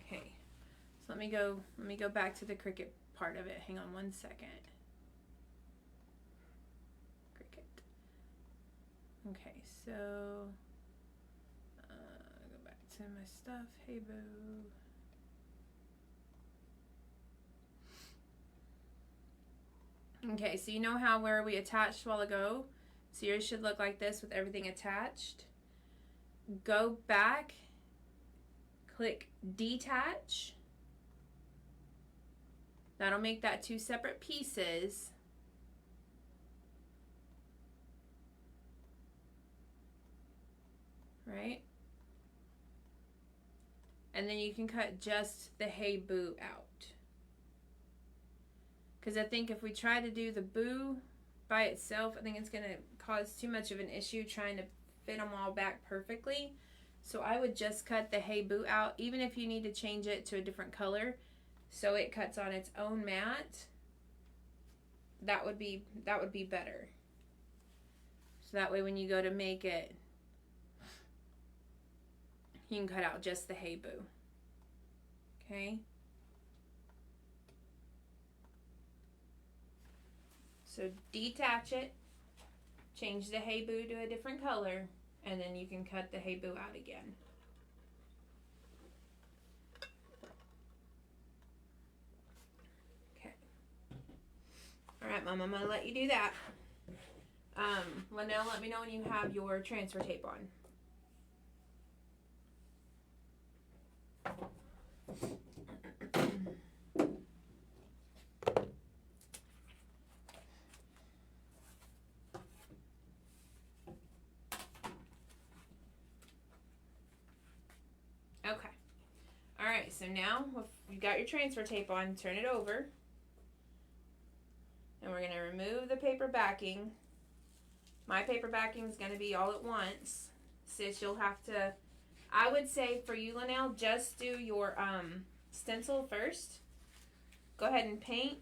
Okay, so let me go back to the Cricut part of it. Hang on one second. Cricut. Okay, so go back to my stuff. Hey boo. Okay, so you know how where we attached a while ago? So yours should look like this with everything attached. Go back, click detach. That'll make that two separate pieces. Right? And then you can cut just the hey boo out. Because I think if we try to do the boo by itself, I think it's going to cause too much of an issue trying to fit them all back perfectly. So I would just cut the hey boo out, even if you need to change it to a different color so it cuts on its own mat. That would be better. So that way when you go to make it, you can cut out just the hey boo. Okay? So detach it, change the hey boo to a different color, and then you can cut the hey boo out again. Okay. All right, Mom, I'm gonna let you do that. Linnell, let me know when you have your transfer tape on. Okay. Alright, so now you've got your transfer tape on, turn it over. And we're going to remove the paper backing. My paper backing is going to be all at once. Sis, you'll have to, I would say for you, Linnell, just do your stencil first. Go ahead and paint.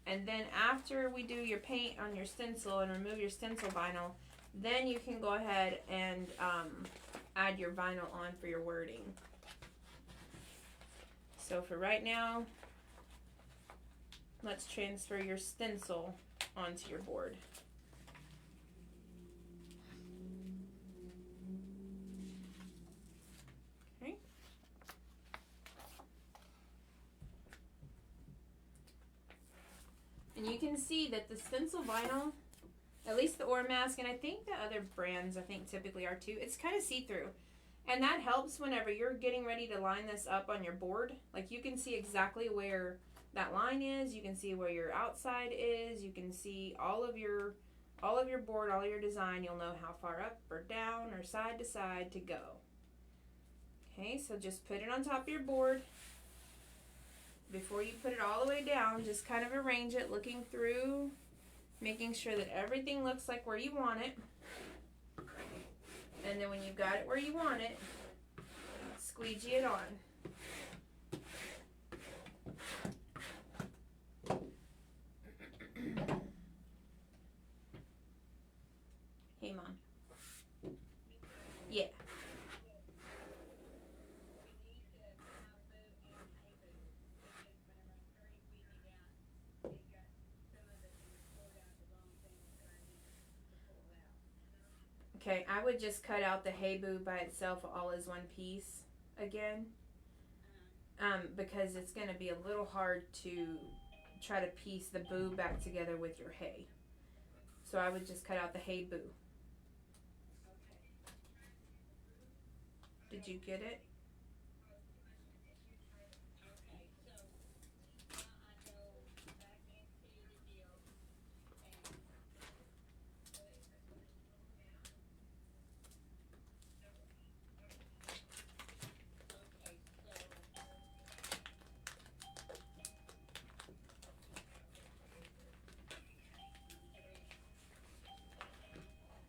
And then after we do your paint on your stencil and remove your stencil vinyl, then you can go ahead and add your vinyl on for your wording. So for right now, let's transfer your stencil onto your board. Okay. And you can see that the stencil vinyl, at least the Oramask, and I think the other brands typically are too, it's kind of see-through. And that helps whenever you're getting ready to line this up on your board. Like you can see exactly where that line is, you can see where your outside is, you can see all of your board, all your design. You'll know how far up or down or side to side to go. Okay, so just put it on top of your board. Before you put it all the way down, just kind of arrange it, looking through, making sure that everything looks like where you want it. And then when you've got it where you want it, squeegee it on. Hey, Mom. Yeah. Okay, I would just cut out the hey boo by itself all as one piece again. Because it's going to be a little hard to try to piece the boo back together with your hay. So I would just cut out the hey boo. Did you get it?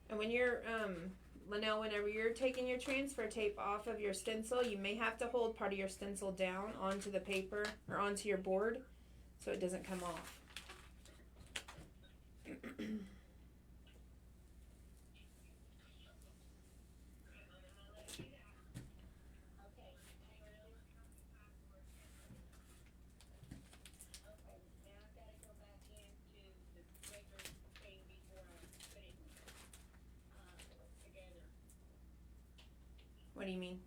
And when you're, Linnell, whenever you're taking your transfer tape off of your stencil, you may have to hold part of your stencil down onto the paper or onto your board so it doesn't come off. What do you mean?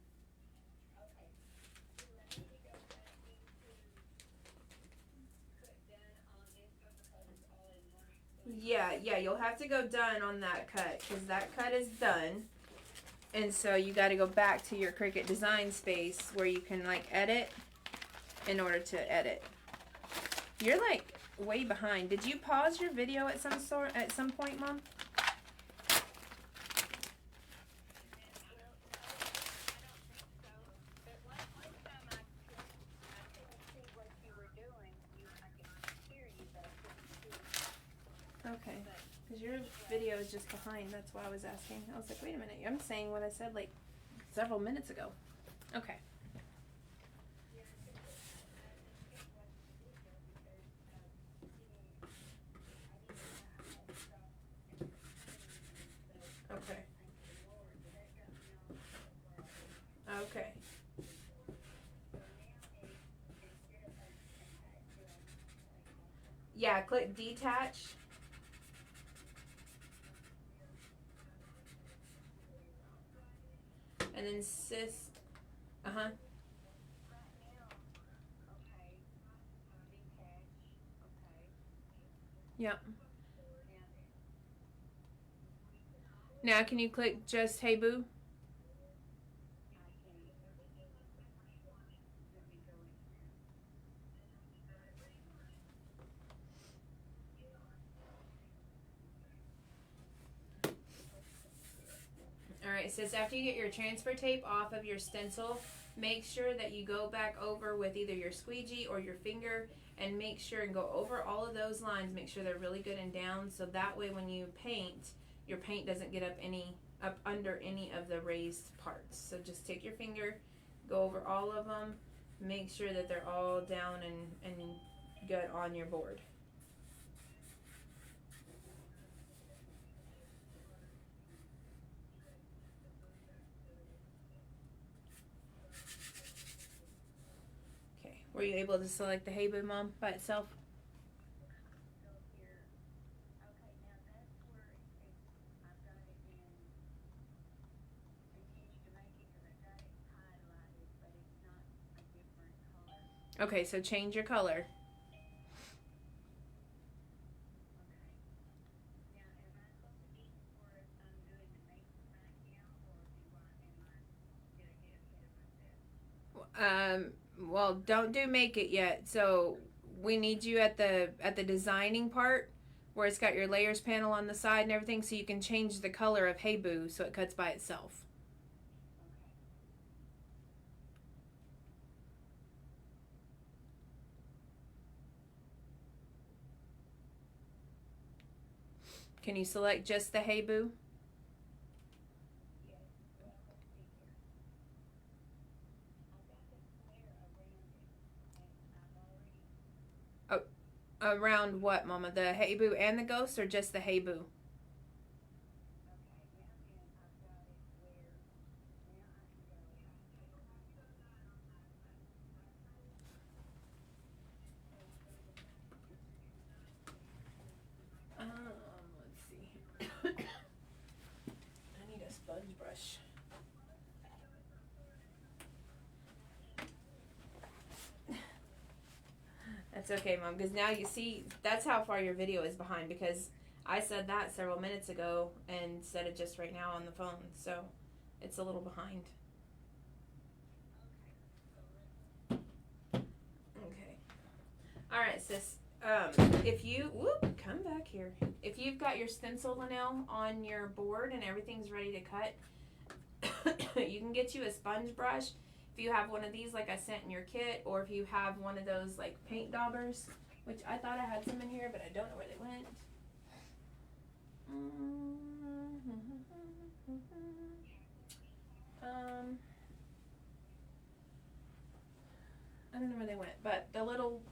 Yeah, you'll have to go done on that cut because that cut is done. And so you got to go back to your Cricut design space where you can like edit in order to edit. You're like way behind. Did you pause your video at some point, Mom? Okay, because your video is just behind. That's why I was asking. I was like, wait a minute. I'm saying what I said like several minutes ago. Okay. Okay. Okay. Yeah, click detach. And then uh-huh. Yep. Now can you click just Hey Boo? Alright, it says after you get your transfer tape off of your stencil, make sure that you go back over with either your squeegee or your finger and make sure and go over all of those lines. Make sure they're really good and down so that way when you paint, your paint doesn't get up under any of the raised parts. So just take your finger, go over all of them, make sure that they're all down and good on your board. Were you able to select the Hey Boo, Mom, by itself? Okay, so change your color. Well, don't do make it yet. So we need you at the designing part where it's got your layers panel on the side and everything, so you can change the color of Hey Boo so it cuts by itself. Can you select just the Hey Boo? Oh, around what, Mama? The Hey Boo and the ghost, or just the Hey Boo? Let's see. I need a sponge brush. That's okay, Mom, because now you see that's how far your video is behind, because I said that several minutes ago and said it just right now on the phone, so it's a little behind. All right, sis. If you come back here. If you've got your stencil, Linnell, on your board and everything's ready to cut, you can get you a sponge brush. If you have one of these like I sent in your kit, or if you have one of those like paint daubers, which I thought I had some in here, but I don't know where they went. I don't know where they went, but the little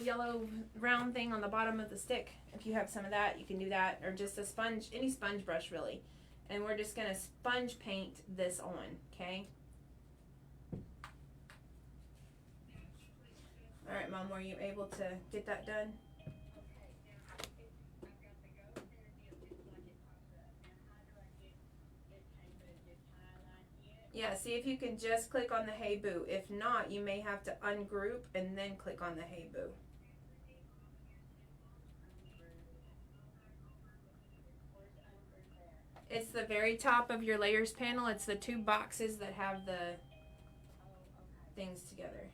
yellow round thing on the bottom of the stick, if you have some of that, you can do that, or just a sponge, any sponge brush really. And we're just gonna sponge paint this on, okay? All right, Mom, were you able to get that done? Yeah, see if you can just click on the Hey Boo. If not, you may have to ungroup and then click on the Hey Boo. It's the very top of your layers panel. It's the two boxes that have the things together.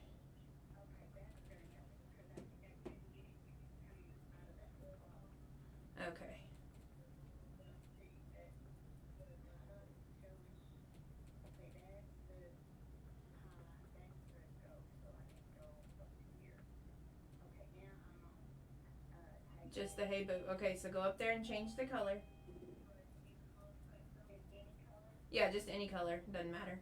Okay. Just the Hey Boo. Okay, so go up there and change the color. Yeah, just any color. Doesn't matter.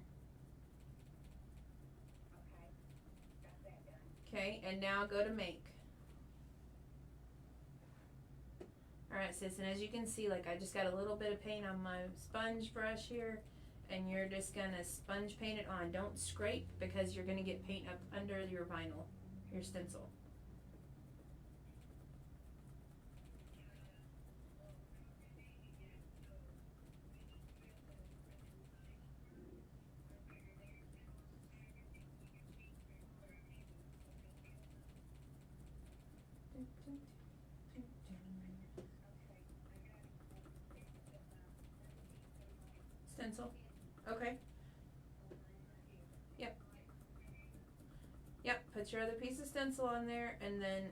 Okay, and now go to make. Alright, sis, and as you can see, like I just got a little bit of paint on my sponge brush here, and you're just gonna sponge paint it on. Don't scrape because you're gonna get paint up under your vinyl, your stencil. Stencil. Okay. Yep. Yep. Put your other piece of stencil on there, and then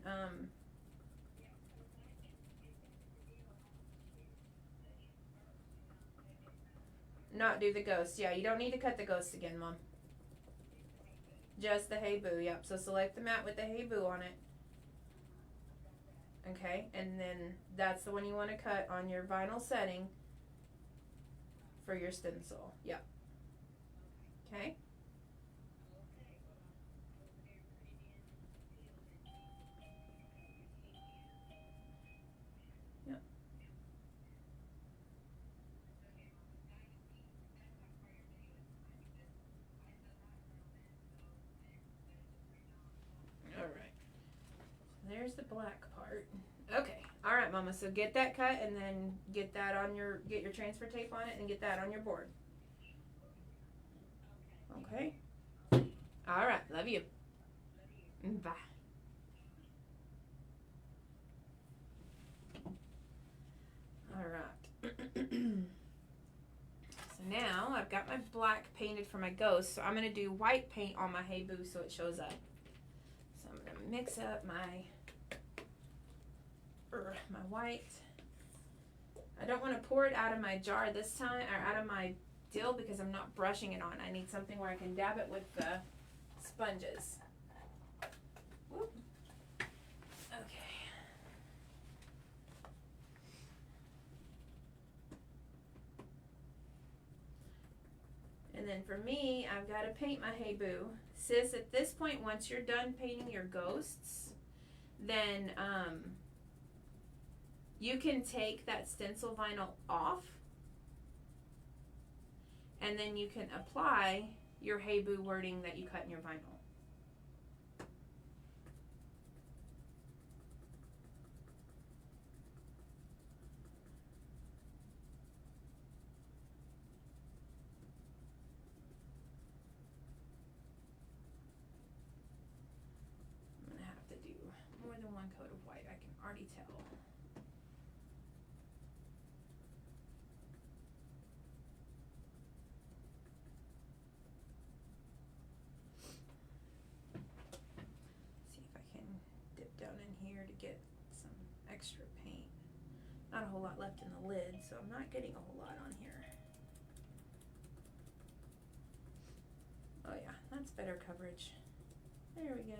not do the ghost. Yeah, you don't need to cut the ghost again, Mom. Just the Hey Boo. Yep. So select the mat with the Hey Boo on it. Okay, and then that's the one you want to cut on your vinyl setting for your stencil. Yep. Okay. Yep. All right. There's the black part. Okay. All right, Mama. So get that cut, and then get your transfer tape on it, and get that on your board. Okay. All right. Love you. Bye. All right. So now I've got my black painted for my ghost. So I'm gonna do white paint on my Hey Boo so it shows up. So I'm gonna mix up my white. I don't want to pour it out of my jar this time, or out of my dill, because I'm not brushing it on. I need something where I can dab it with the sponges. Whoop. Okay. And then for me, I've got to paint my Hey Boo. Sis, at this point, once you're done painting your ghosts, then you can take that stencil vinyl off, and then you can apply your Hey Boo wording that you cut in your vinyl. I'm gonna have to do more than one coat of white, I can already tell. extra paint. Not a whole lot left in the lid, so I'm not getting a whole lot on here. Oh yeah, that's better coverage. There we go.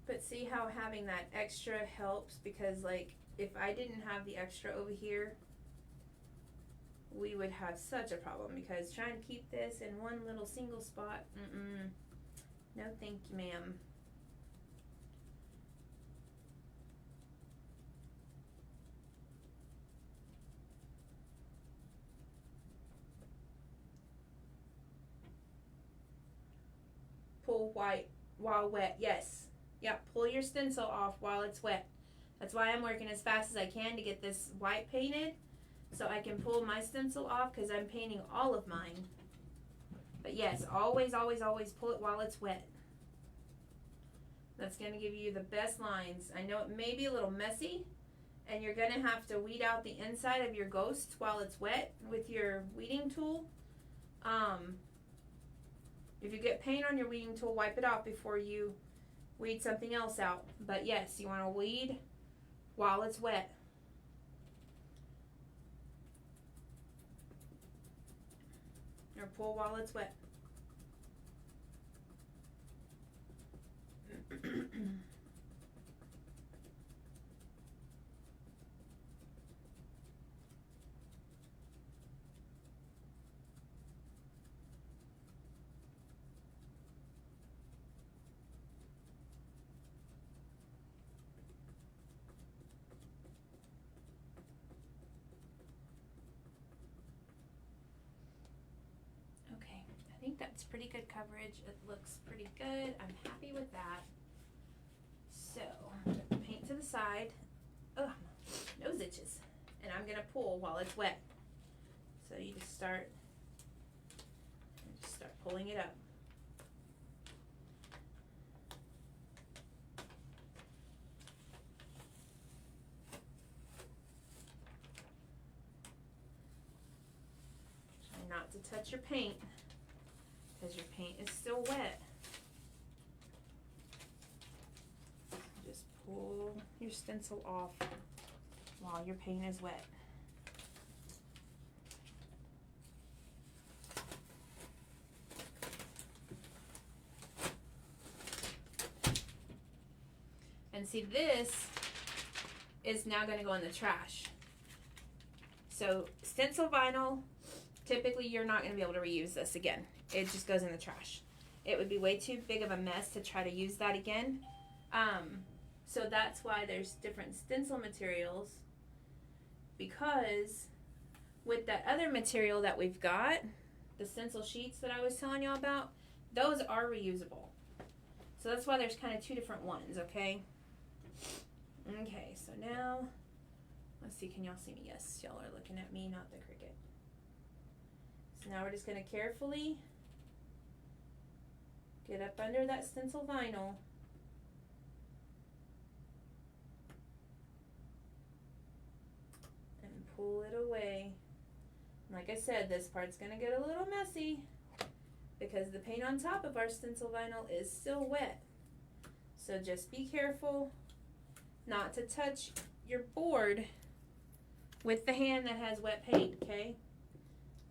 But see how having that extra helps, because like if I didn't have the extra over here, we would have such a problem, because trying to keep this in one little single spot, no thank you, ma'am. Pull white while wet, yes. Yep, pull your stencil off while it's wet. That's why I'm working as fast as I can to get this white painted, so I can pull my stencil off, because I'm painting all of mine. But yes, always, always, always pull it while it's wet. That's going to give you the best lines. I know it may be a little messy, and you're going to have to weed out the inside of your ghosts while it's wet with your weeding tool. If you get paint on your weeding tool, wipe it off before you weed something else out. But yes, you want to weed while it's wet. Or pull while it's wet. I think that's pretty good coverage. It looks pretty good. I'm happy with that. So, paint to the side. Ugh, nose itches. And I'm gonna pull while it's wet. So you just start pulling it up. Try not to touch your paint, because your paint is still wet. Just pull your stencil off while your paint is wet. And see, this is now going to go in the trash. So stencil vinyl, typically you're not going to be able to reuse this again. It just goes in the trash. It would be way too big of a mess to try to use that again. So that's why there's different stencil materials, because with that other material that we've got, the stencil sheets that I was telling y'all about, those are reusable. So that's why there's kind of two different ones, okay? Okay, so now, let's see, can y'all see me? Yes, y'all are looking at me, not the Cricut. So now we're just going to carefully get up under that stencil vinyl. And pull it away. Like I said, this part's going to get a little messy because the paint on top of our stencil vinyl is still wet. So just be careful not to touch your board with the hand that has wet paint, okay?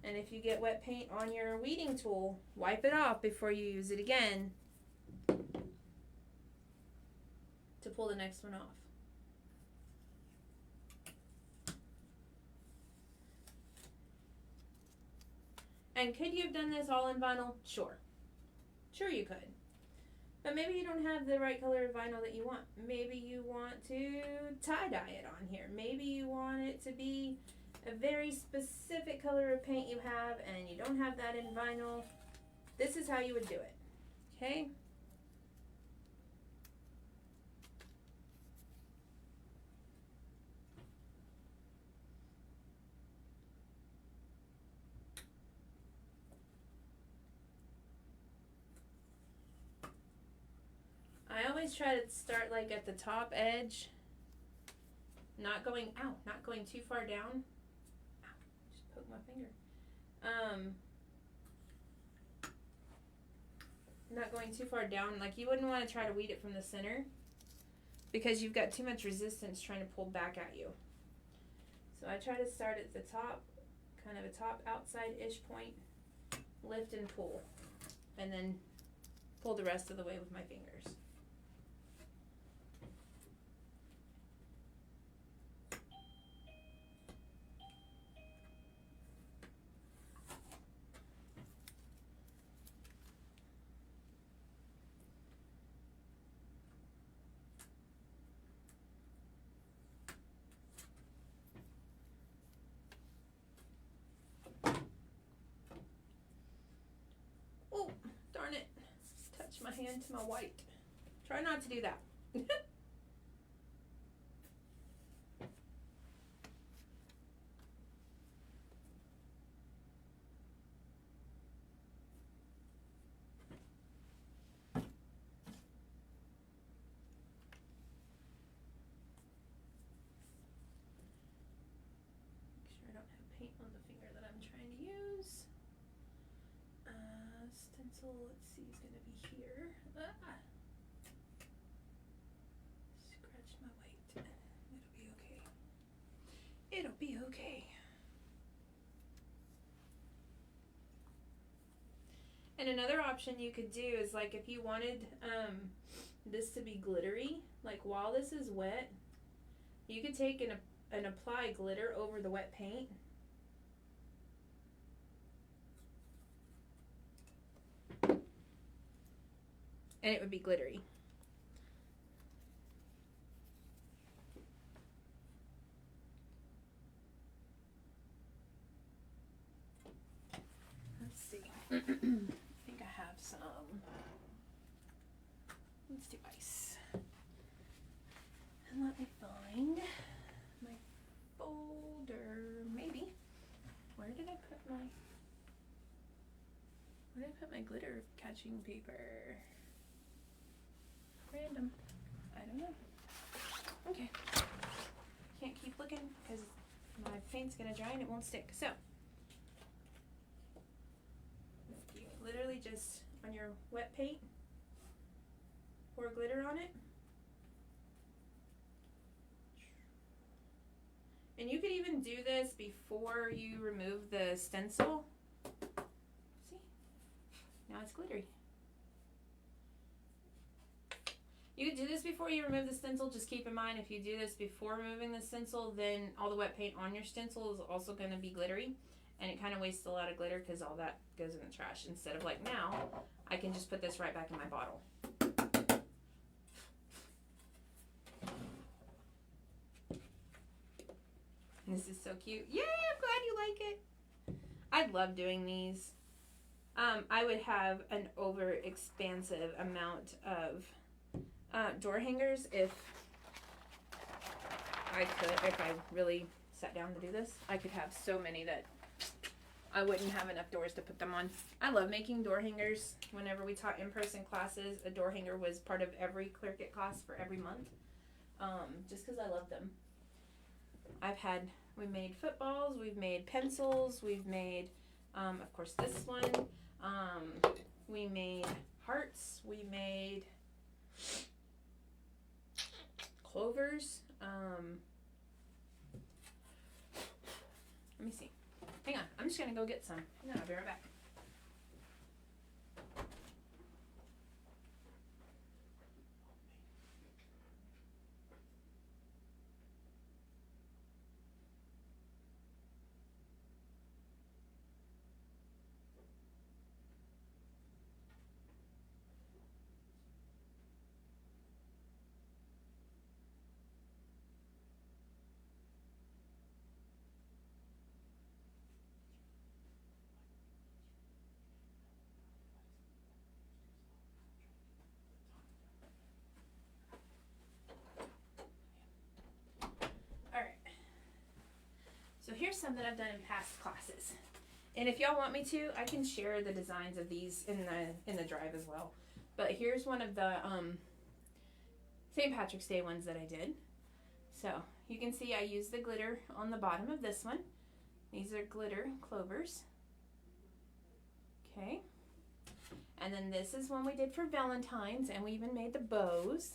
And if you get wet paint on your weeding tool, wipe it off before you use it again to pull the next one off. And could you have done this all in vinyl? Sure. Sure you could. But maybe you don't have the right color of vinyl that you want. Maybe you want to tie-dye it on here. Maybe you want it to be a very specific color of paint you have and you don't have that in vinyl. This is how you would do it. Okay? always try to start like at the top edge, not going too far down. Ow, just poked my finger. Not going too far down. Like you wouldn't want to try to weed it from the center because you've got too much resistance trying to pull back at you. So I try to start at the top, kind of a top outside-ish point, lift and pull, and then pull the rest of the way with my fingers. Darn it. Touch my hand to my white. Try not to do that. Stencil, let's see, is going to be here. Scratch my white. It'll be okay. It'll be okay. And another option you could do is like if you wanted this to be glittery, like while this is wet, you could take and apply glitter over the wet paint. And it would be glittery. Let's see. I think I have some. Let's do ice. And let me find my folder. Maybe. Where did I put my glitter catching paper? Random. I don't know. Okay. Can't keep looking because my paint's gonna dry and it won't stick. So you literally just on your wet paint pour glitter on it. And you could even do this before you remove the stencil. See? Now it's glittery. You could do this before you remove the stencil. Just keep in mind, if you do this before removing the stencil, then all the wet paint on your stencil is also going to be glittery. And it kind of wastes a lot of glitter because all that goes in the trash. Instead of like now, I can just put this right back in my bottle. This is so cute. Yay, I'm glad you like it. I love doing these. I would have an over-expansive amount of door hangers if I really sat down to do this. I could have so many that I wouldn't have enough doors to put them on. I love making door hangers. Whenever we taught in-person classes, a door hanger was part of every ClearKit class for every month, just because I love them. We made footballs, we've made pencils, we've made, of course, this one. We made hearts, we made clovers. Let me see. Hang on, I'm just gonna go get some. Hang on, I'll be right back. So here's some that I've done in past classes. And if y'all want me to, I can share the designs of these in the drive as well. But here's one of the St. Patrick's Day ones that I did. So you can see I used the glitter on the bottom of this one. These are glitter clovers. Okay. And then this is one we did for Valentine's, and we even made the bows.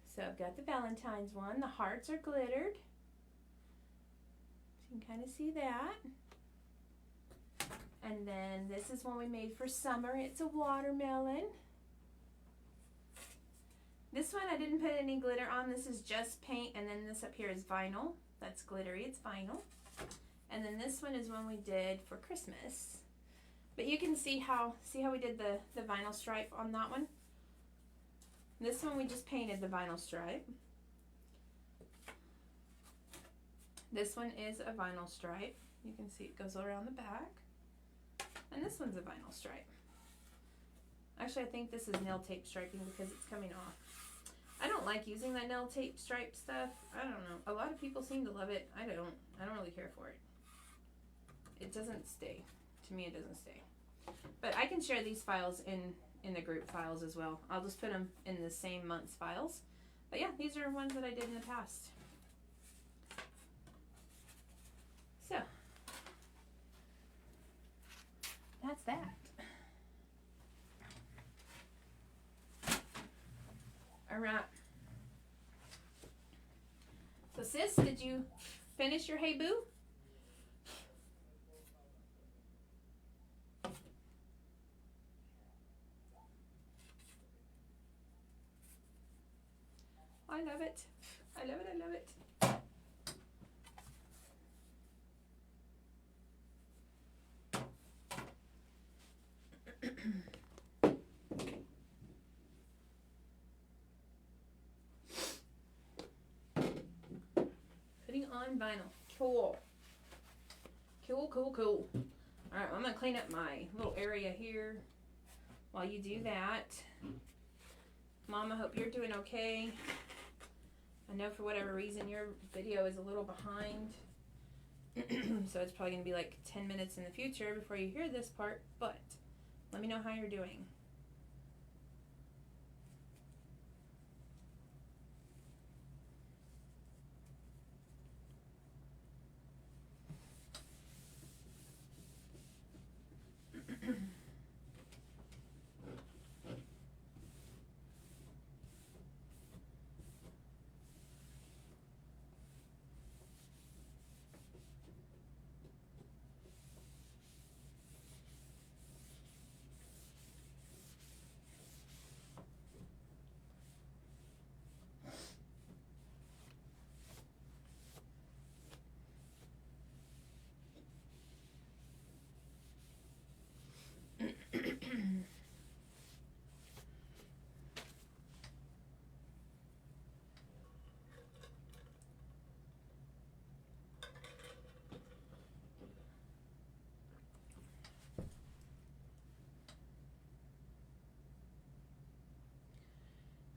So I've got the Valentine's one. The hearts are glittered. So you can kind of see that. And then this is one we made for summer. It's a watermelon. This one I didn't put any glitter on. This is just paint, and then this up here is vinyl. That's glittery, it's vinyl. And then this one is one we did for Christmas. But you can see how we did the vinyl stripe on that one? This one we just painted the vinyl stripe. This one is a vinyl stripe. You can see it goes around the back. And this one's a vinyl stripe. Actually, I think this is nail tape striping because it's coming off. I don't like using that nail tape stripe stuff. I don't know. A lot of people seem to love it. I don't really care for it. It doesn't stay. To me, it doesn't stay. But I can share these files in the group files as well. I'll just put them in the same month's files. But yeah, these are ones that I did in the past. So, that's that. All right. So sis, did you finish your Hey Boo? I love it. I love it. I love it. Putting on vinyl. Cool. Cool, cool, cool. Alright, I'm going to clean up my little area here while you do that. Mom, I hope you're doing okay. I know for whatever reason your video is a little behind. So it's probably going to be like 10 minutes in the future before you hear this part, but let me know how you're doing.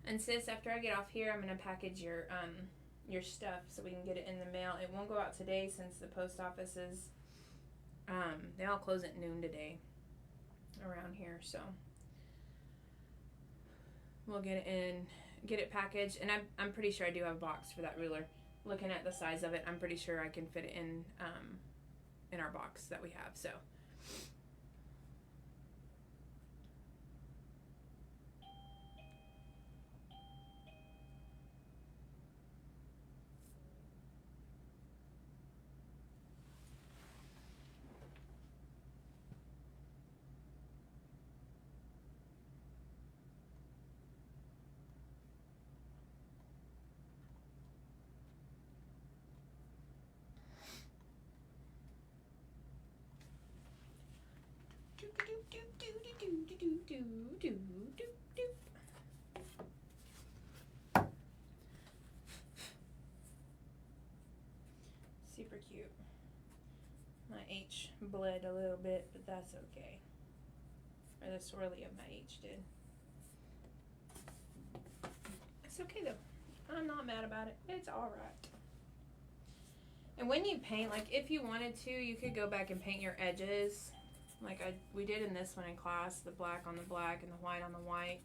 And sis, after I get off here, I'm gonna package your stuff so we can get it in the mail. It won't go out today since the post office is they all close at noon today around here, so we'll get it in, get it packaged, and I'm pretty sure I do have a box for that ruler. Looking at the size of it, I'm pretty sure I can fit it in our box that we have. So. Super cute. My H bled a little bit, but that's okay. Or the swirly of my H did. It's okay though. I'm not mad about it. It's alright. And when you paint, like if you wanted to, you could go back and paint your edges. Like we did in this one in class, the black on the black and the white on the white.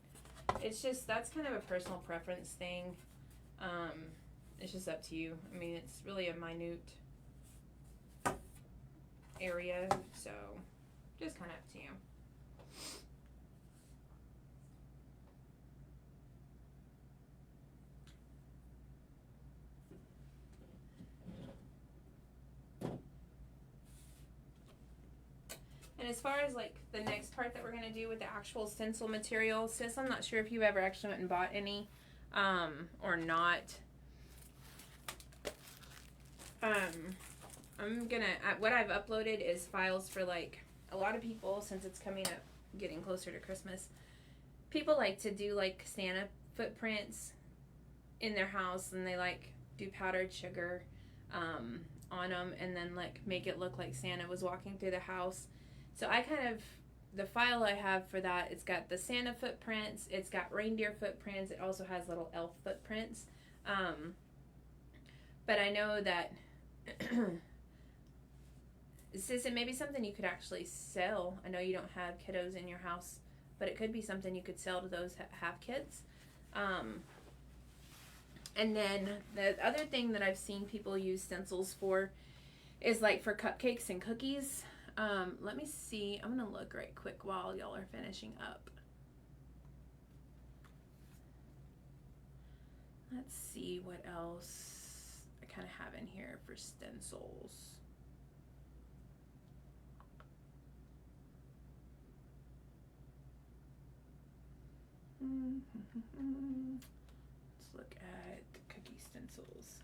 It's just, that's kind of a personal preference thing. It's just up to you. I mean, it's really a minute area, so just kind of up to you. And as far as like the next part that we're going to do with the actual stencil material, sis, I'm not sure if you ever actually went and bought any or not. I'm gonna, what I've uploaded is files for like a lot of people, since it's coming up, getting closer to Christmas. People like to do like Santa footprints in their house, and they like do powdered sugar on them, and then like make it look like Santa was walking through the house. So I kind of, the file I have for that, it's got the Santa footprints, it's got reindeer footprints, it also has little elf footprints. But I know that sis, it may be something you could actually sell. I know you don't have kiddos in your house, but it could be something you could sell to those that have kids. And then the other thing that I've seen people use stencils for is like for cupcakes and cookies. Let me see. I'm going to look right quick while y'all are finishing up. Let's see what else I kind of have in here for stencils. Let's look at the cookie stencils.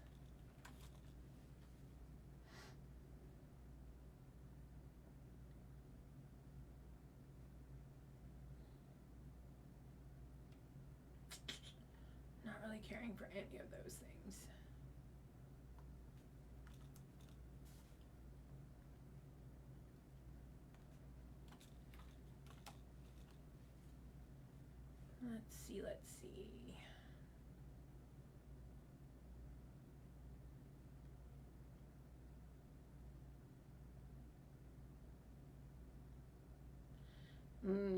Not really caring for any of those things. Let's see.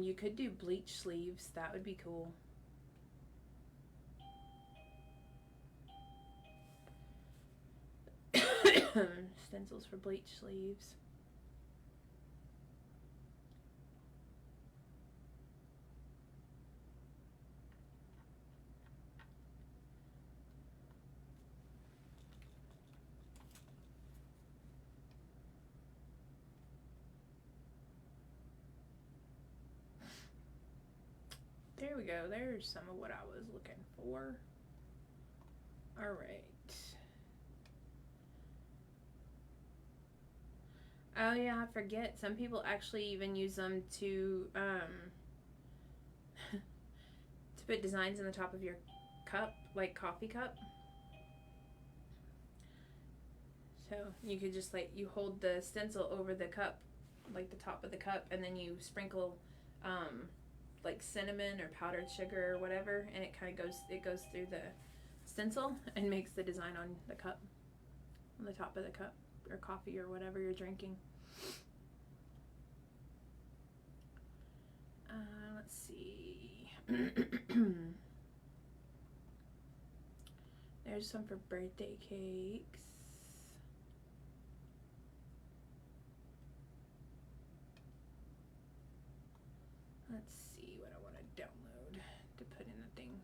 You could do bleach sleeves. That would be cool. Stencils for bleach sleeves. There we go. There's some of what I was looking for. All right. Oh yeah, I forget. Some people actually even use them to to put designs in the top of your cup, like coffee cup. So you could just like, you hold the stencil over the cup, like the top of the cup, and then you sprinkle like cinnamon or powdered sugar or whatever, and it kind of goes through the stencil and makes the design on the cup, on the top of the cup, or coffee or whatever you're drinking. Let's see. There's some for birthday cakes. Let's see what I want to download to put in the thing.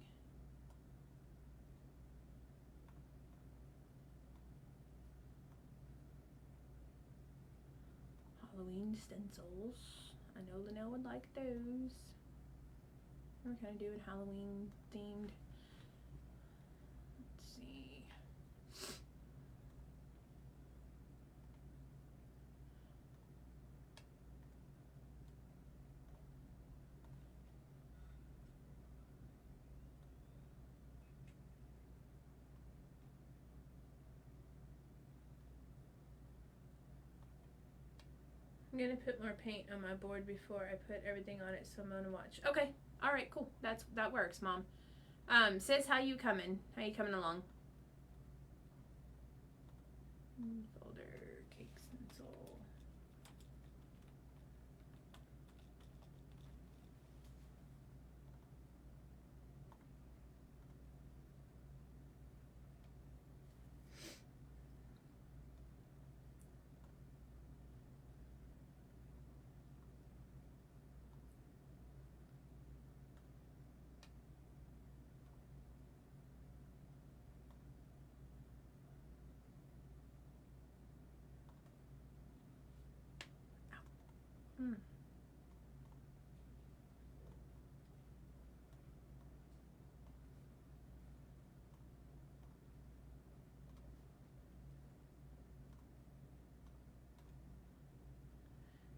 Halloween stencils. I know Linnell would like those. We're kind of doing Halloween themed. Let's see. I'm gonna put more paint on my board before I put everything on it, so I'm gonna watch. Okay, all right, cool. That works, Mom. Sis, how you coming? How you coming along? Folder, cake stencil.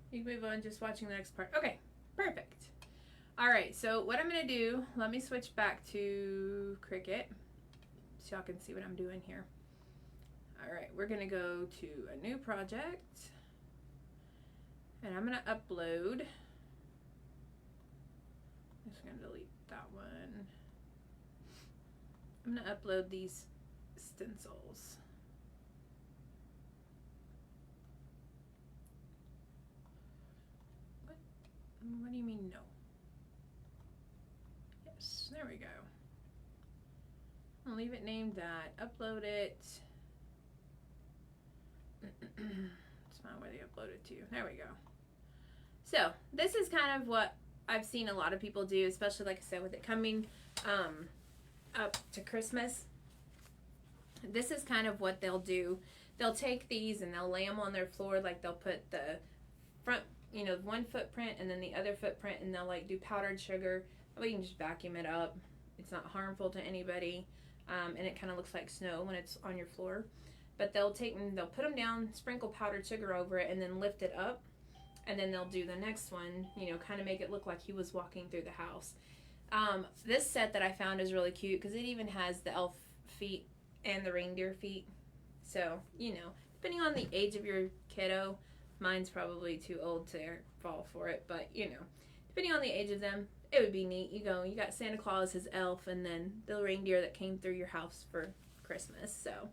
You can move on just watching the next part. Okay, perfect. All right, so what I'm going to do, let me switch back to Cricut so y'all can see what I'm doing here. All right, we're going to go to a new project, and I'm going to upload. I'm just going to delete that one. I'm going to upload these stencils. What do you mean no? Yes, there we go. I'll leave it named that. Upload it. It's not where they upload it to. There we go. So this is kind of what I've seen a lot of people do, especially like I said, with it coming up to Christmas. This is kind of what they'll do. They'll take these and they'll lay them on their floor, like they'll put the front, you know, one footprint and then the other footprint, and they'll like do powdered sugar. We can just vacuum it up. It's not harmful to anybody, and it kind of looks like snow when it's on your floor. But they'll take them, they'll put them down, sprinkle powdered sugar over it, and then lift it up, and then they'll do the next one, you know, kind of make it look like he was walking through the house. This set that I found is really cute because it even has the elf feet and the reindeer feet. So, you know, depending on the age of your kiddo, mine's probably too old to fall for it, but, you know, depending on the age of them, it would be neat. You got Santa Claus, his elf, and then the reindeer that came through your house for Christmas. So,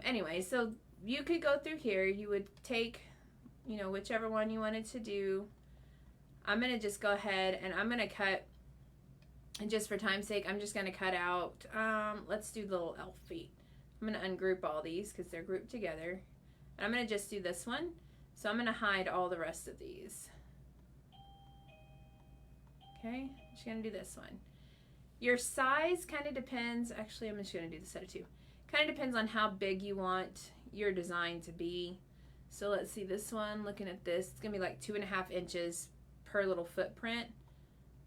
anyway, so you could go through here. You would take, you know, whichever one you wanted to do. I'm going to just go ahead and I'm going to cut, and just for time's sake, I'm just going to cut out, let's do the little elf feet. I'm going to ungroup all these because they're grouped together. And I'm going to just do this one. So I'm going to hide all the rest of these. Okay, I'm just going to do this one. Your size kind of depends. Actually, I'm just going to do the set of two. Kind of depends on how big you want your design to be. So let's see this one. Looking at this, it's going to be like 2.5 inches per little footprint.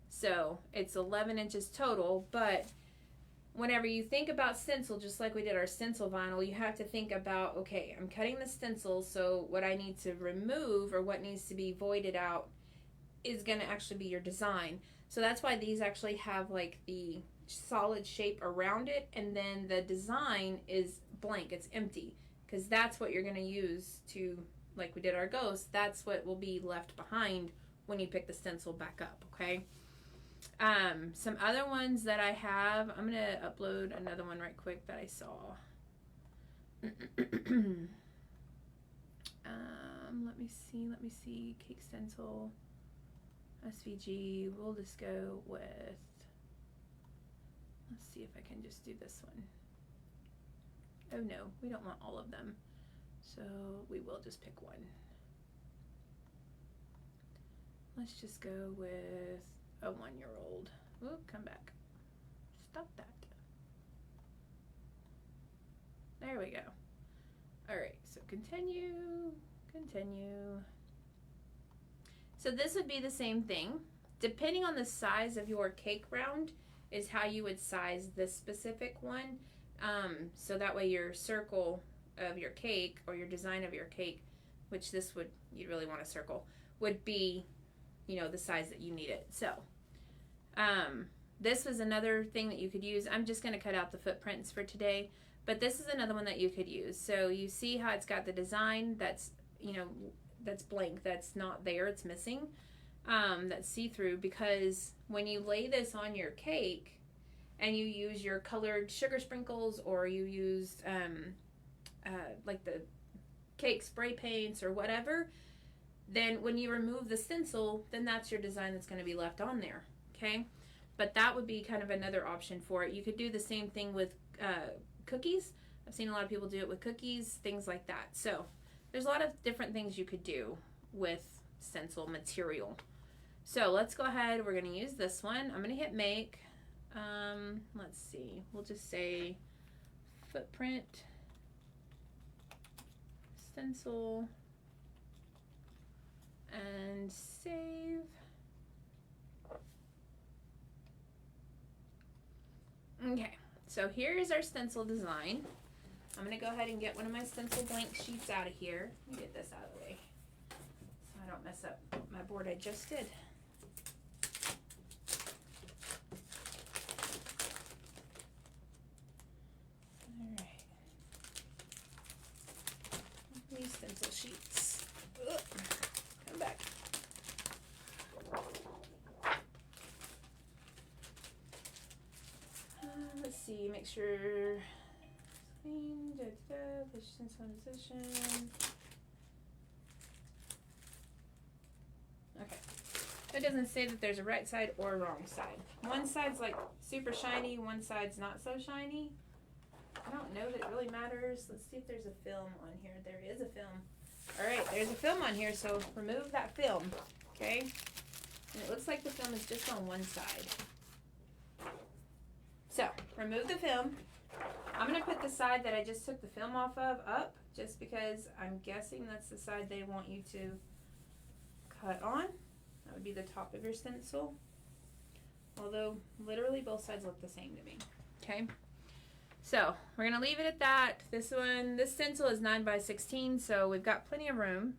So it's 11 inches total. But whenever you think about stencil, just like we did our stencil vinyl, you have to think about, okay, I'm cutting the stencil, so what I need to remove or what needs to be voided out is going to actually be your design. So that's why these actually have like the solid shape around it, and then the design is blank, it's empty, because that's what you're going to use to, like we did our ghost, that's what will be left behind when you pick the stencil back up, okay? Some other ones that I have, I'm going to upload another one right quick that I saw. Let me see, cake stencil, SVG, we'll just go with, let's see if I can just do this one. Oh no, we don't want all of them, so we will just pick one. Let's just go with a 1-year-old. Oop, come back. Stop that. There we go. All right, so continue. So this would be the same thing. Depending on the size of your cake round is how you would size this specific one. So that way your circle of your cake, or your design of your cake, which this would, you'd really want a circle, would be, you know, the size that you need it. So this was another thing that you could use. I'm just going to cut out the footprints for today, but this is another one that you could use. So you see how it's got the design that's, you know, that's blank, that's not there, it's missing, that's see-through, because when you lay this on your cake and you use your colored sugar sprinkles, or you use like the cake spray paints or whatever, then when you remove the stencil, then that's your design that's going to be left on there, okay? But that would be kind of another option for it. You could do the same thing with cookies. I've seen a lot of people do it with cookies, things like that. So there's a lot of different things you could do with stencil material. So let's go ahead. We're going to use this one. I'm going to hit make. Let's see. We'll just say footprint, stencil, and save. Okay, so here's our stencil design. I'm going to go ahead and get one of my stencil blank sheets out of here. Let me get this out of the way so I don't mess up my board I just did. Alright. These stencil sheets. Ugh. Come back. Let's see, make sure. Position. Okay. It doesn't say that there's a right side or a wrong side. One side's like super shiny, one side's not so shiny. I don't know that it really matters. Let's see if there's a film on here. There is a film. Alright, there's a film on here, so remove that film. Okay? And it looks like the film is just on one side. So, remove the film. I'm going to put the side that I just took the film off of up, just because I'm guessing that's the side they want you to cut on. That would be the top of your stencil. Although, literally both sides look the same to me. Okay? So, we're going to leave it at that. This stencil is 9 by 16, so we've got plenty of room.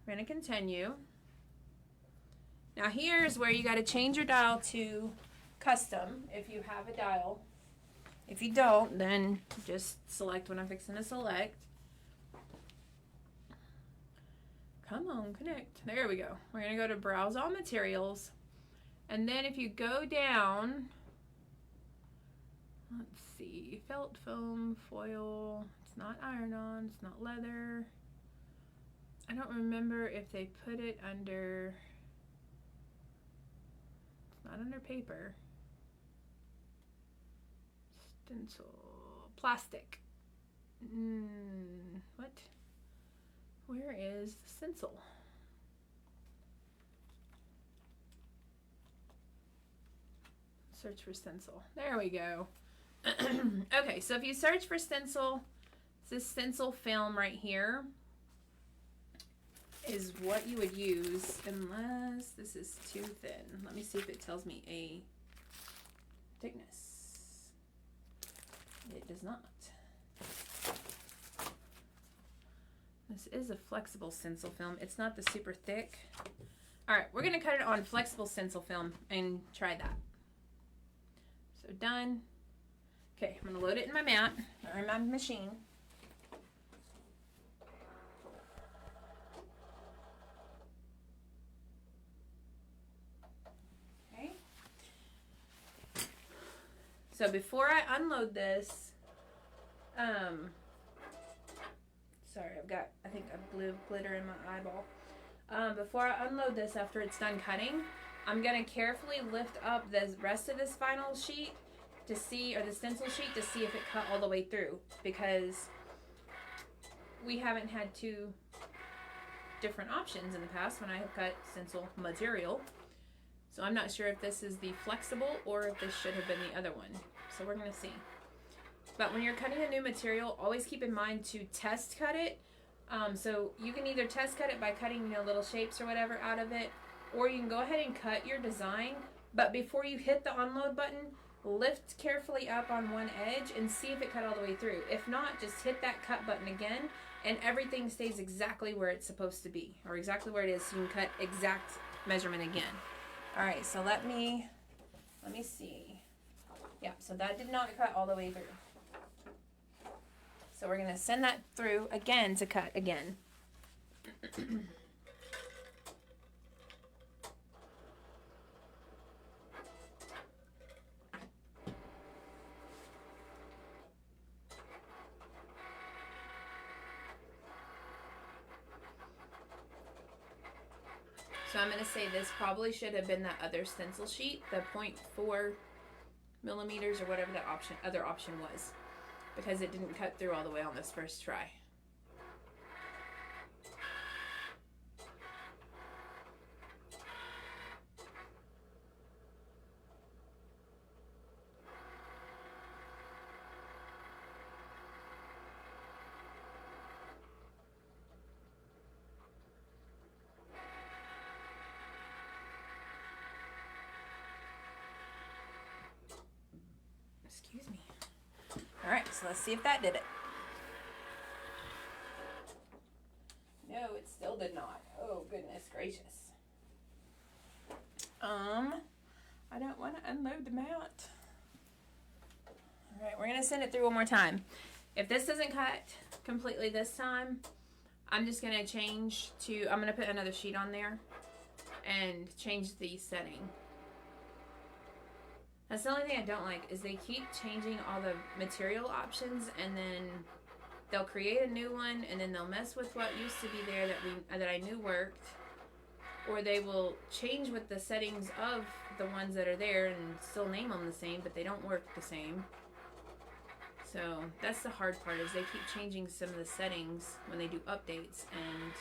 We're going to continue. Now, here's where you got to change your dial to custom if you have a dial. If you don't, then just select what I'm fixing to select. Come on, connect. There we go. We're going to go to Browse All Materials. And then if you go down, let's see, felt foam, foil. It's not iron-on. It's not leather. I don't remember if they put it under, it's not under paper. Stencil. Plastic. What? Where is the stencil? Search for stencil. There we go. Okay, so if you search for stencil, this stencil film right here is what you would use, unless this is too thin. Let me see if it tells me a thickness. It does not. This is a flexible stencil film. It's not the super thick. Alright, we're going to cut it on flexible stencil film and try that. So done. Okay, I'm going to load it in my mat, or in my machine. Okay. So before I unload this, sorry, I've got, I think a blue glitter in my eyeball. Before I unload this after it's done cutting, I'm going to carefully lift up the rest of this vinyl sheet to see, or the stencil sheet, to see if it cut all the way through, because we haven't had two different options in the past when I have cut stencil material. So I'm not sure if this is the flexible or if this should have been the other one. So we're going to see. But when you're cutting a new material, always keep in mind to test cut it. So you can either test cut it by cutting little shapes or whatever out of it, or you can go ahead and cut your design. But before you hit the unload button, lift carefully up on one edge and see if it cut all the way through. If not, just hit that cut button again and everything stays exactly where it's supposed to be, or exactly where it is, so you can cut exact measurement again. Alright, so let me see. Yeah, so that did not cut all the way through. So we're going to send that through again to cut again. So I'm going to say this probably should have been that other stencil sheet, the 0.4 millimeters or whatever that other option was, because it didn't cut through all the way on this first try. so let's see if that did it. No, it still did not. Oh, goodness gracious. I don't want to unload the mount. All right, we're going to send it through one more time. If this doesn't cut completely this time, I'm just going to change to, I'm going to put another sheet on there and change the setting. That's the only thing I don't like, is they keep changing all the material options, and then they'll create a new one, and then they'll mess with what used to be there that I knew worked, or they will change with the settings of the ones that are there and still name them the same, but they don't work the same. So that's the hard part, is they keep changing some of the settings when they do updates, and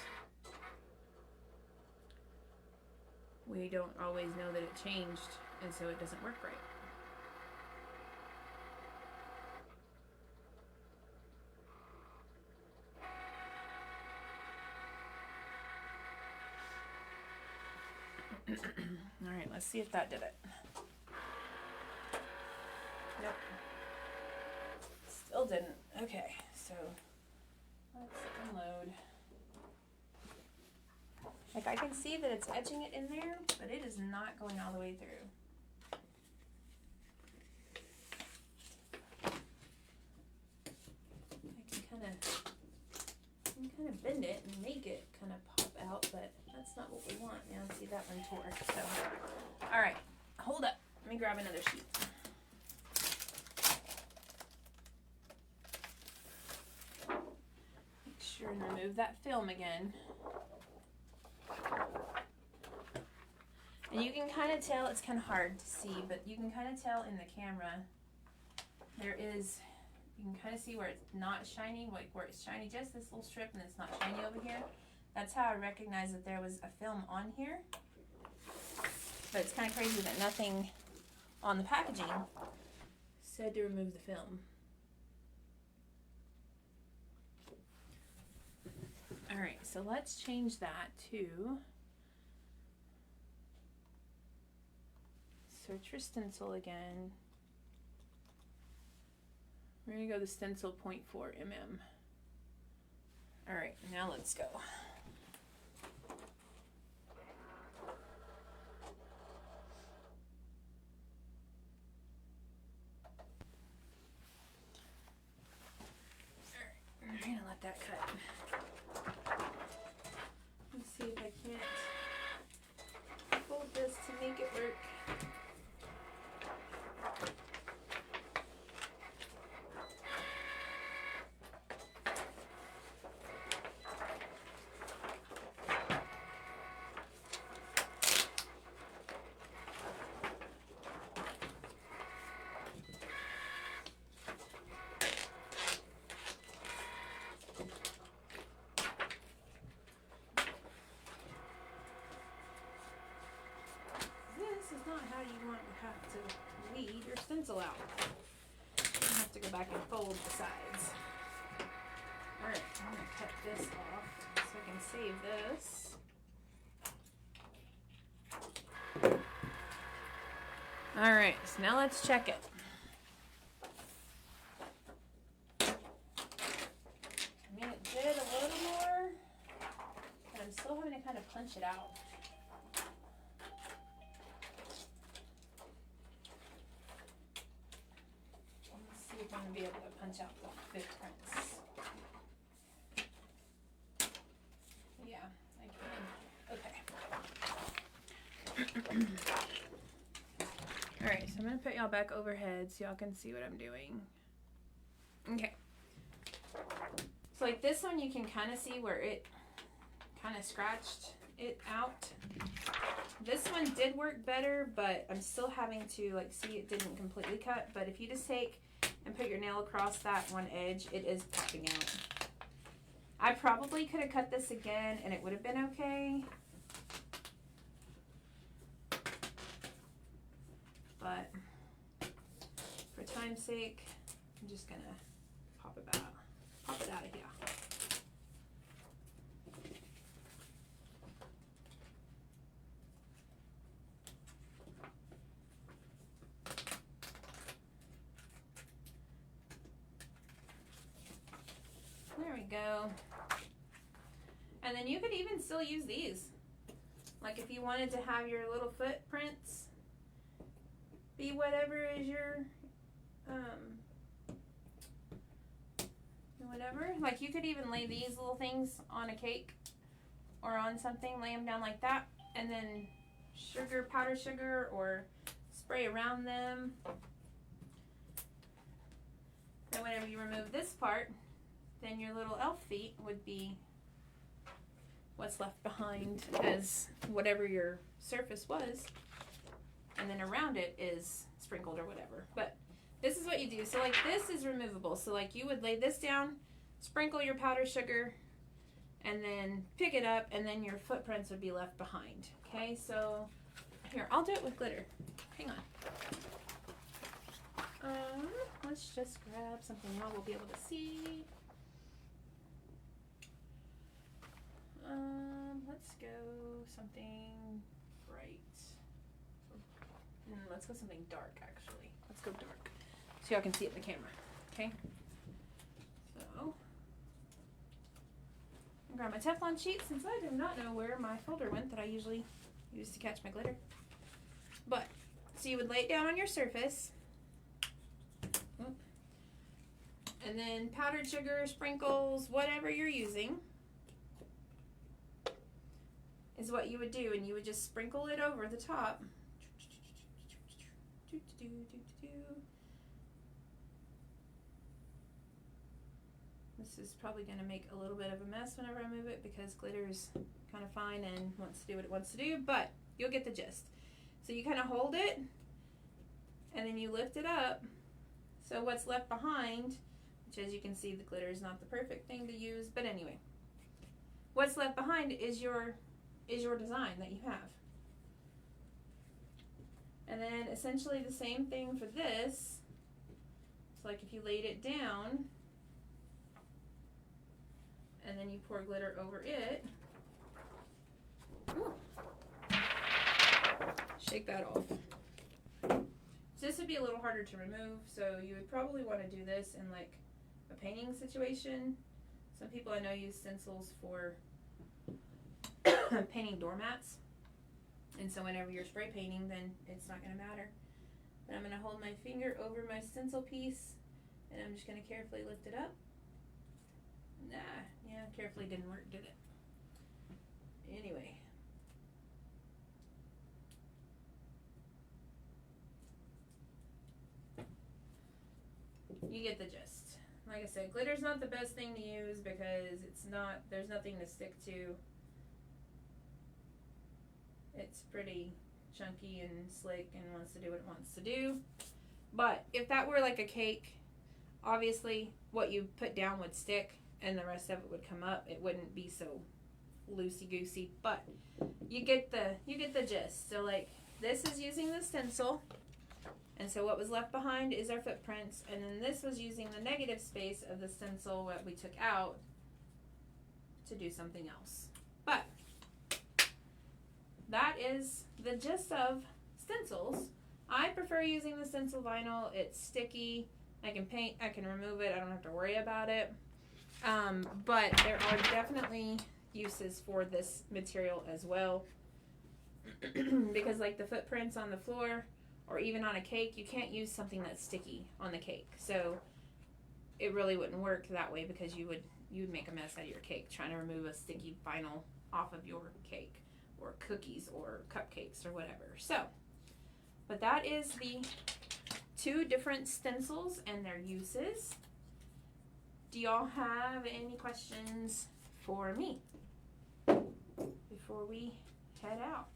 we don't always know that it changed, and so it doesn't work right. All right, let's see if that did it. Nope. Still didn't. Okay, so let's unload. Like, I can see that it's etching it in there, but it is not going all the way through. I can kind of bend it and make it kind of pop out, but that's not what we want. Now, see, that one tore. So, all right, hold up. Let me grab another sheet. Make sure and remove that film again. And you can kind of tell, it's kind of hard to see, but you can kind of tell in the camera, there is, you can kind of see where it's not shiny, like where it's shiny just this little strip and it's not shiny over here. That's how I recognize that there was a film on here. But it's kind of crazy that nothing on the packaging said to remove the film. Alright, so let's change that to search for stencil again. We're going to go to stencil 0.4 mm. Alright, now let's go. Alright, I'm going to let that cut. Let's see if I can't fold this to make it work. Not how you want to have to lead your stencil out. You have to go back and fold the sides. Alright, I'm going to cut this off so I can save this. Alright, so now let's check it. I mean, it did a little more, but I'm still having to kind of punch it out. I'm going to be able to punch out the footprints. Yeah, I can. Okay. Alright, so I'm going to put y'all back overhead so y'all can see what I'm doing. Okay. So like this one, you can kind of see where it kind of scratched it out. This one did work better, but I'm still having to like see it didn't completely cut. But if you just take and put your nail across that one edge, it is popping out. I probably could have cut this again and it would have been okay. But for time's sake, I'm just gonna pop it out of here. go. And then you could even still use these. Like if you wanted to have your little footprints be whatever is your, whatever. Like you could even lay these little things on a cake or on something, lay them down like that, and then sugar, powdered sugar, or spray around them. Then whenever you remove this part, then your little elf feet would be what's left behind as whatever your surface was, and then around it is sprinkled or whatever. But this is what you do. So like this is removable. So like you would lay this down, sprinkle your powdered sugar, and then pick it up, and then your footprints would be left behind. Okay, so here, I'll do it with glitter. Hang on. Let's just grab something y'all will be able to see. Let's go something bright. Let's go something dark, actually. Let's go dark, so y'all can see it in the camera. Okay. So, I'll grab my Teflon sheet, since I do not know where my folder went that I usually use to catch my glitter. But, so you would lay it down on your surface. And then powdered sugar, sprinkles, whatever you're using is what you would do, and you would just sprinkle it over the top. This is probably going to make a little bit of a mess whenever I move it, because glitter is kind of fine and wants to do what it wants to do, but you'll get the gist. So you kind of hold it, and then you lift it up. So what's left behind, which as you can see the glitter is not the perfect thing to use, but anyway, what's left behind is your design that you have. And then essentially the same thing for this. It's like if you laid it down and then you pour glitter over it. Ooh. Shake that off. So this would be a little harder to remove, so you would probably want to do this in like a painting situation. Some people I know use stencils for painting doormats, and so whenever you're spray painting, then it's not going to matter. But I'm going to hold my finger over my stencil piece, and I'm just going to carefully lift it up. Carefully didn't work, did it? Anyway. You get the gist. Like I said, glitter's not the best thing to use because there's nothing to stick to. It's pretty chunky and slick and wants to do what it wants to do. But if that were like a cake, obviously what you put down would stick and the rest of it would come up. It wouldn't be so loosey-goosey, but you get the gist. So like this is using the stencil, and so what was left behind is our footprints, and then this was using the negative space of the stencil, what we took out, to do something else. But that is the gist of stencils. I prefer using the stencil vinyl. It's sticky. I can paint, I can remove it, I don't have to worry about it. But there are definitely uses for this material as well. Because like the footprints on the floor or even on a cake, you can't use something that's sticky on the cake. So it really wouldn't work that way, because you would make a mess out of your cake trying to remove a sticky vinyl off of your cake or cookies or cupcakes or whatever. So, but that is the 2 different stencils and their uses. Do y'all have any questions for me before we head out?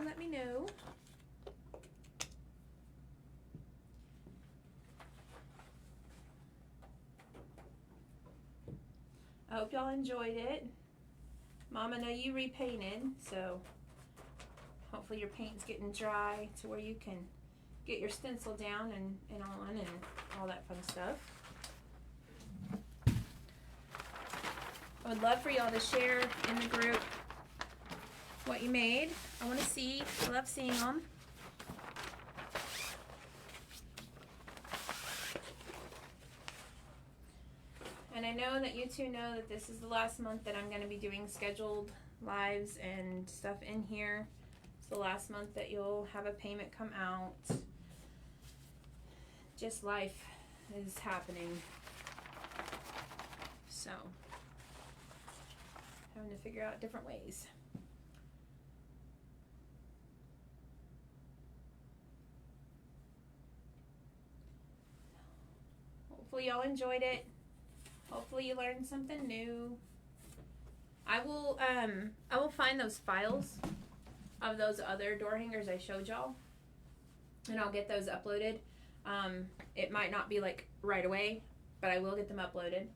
Let me know. I hope y'all enjoyed it. Mom, I know you repainted, so hopefully your paint's getting dry to where you can get your stencil down and on and all that fun stuff. I would love for y'all to share in the group what you made. I want to see. I love seeing them. And I know that you two know that this is the last month that I'm going to be doing scheduled lives and stuff in here. It's the last month that you'll have a payment come out. Just life is happening. So, having to figure out different ways. Hopefully y'all enjoyed it. Hopefully you learned something new. I will find those files of those other door hangers I showed y'all, and I'll get those uploaded. It might not be like right away, but I will get them uploaded,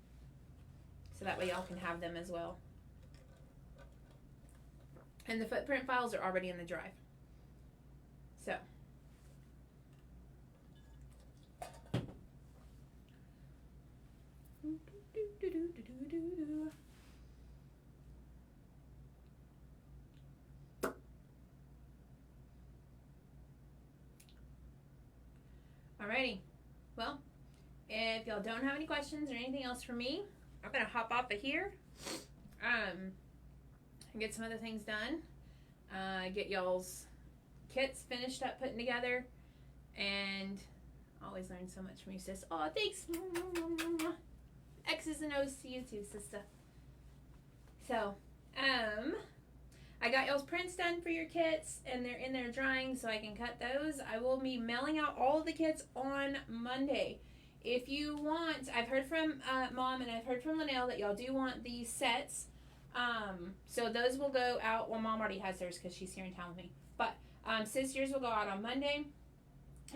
so that way y'all can have them as well. And the footprint files are already in the drive. So. Alrighty, well, if y'all don't have any questions or anything else for me, I'm gonna hop off of here, and get some other things done, get y'all's kits finished up, putting together, and I always learn so much from you, sis. Oh, thanks. X's and O's to you too, sister. So, I got y'all's prints done for your kits, and they're in there drying, so I can cut those. I will be mailing out all of the kits on Monday. If you want, I've heard from Mom and I've heard from Linnell that y'all do want these sets. So those will go out. Well, Mom already has theirs because she's here in town with me. But sis, yours will go out on Monday.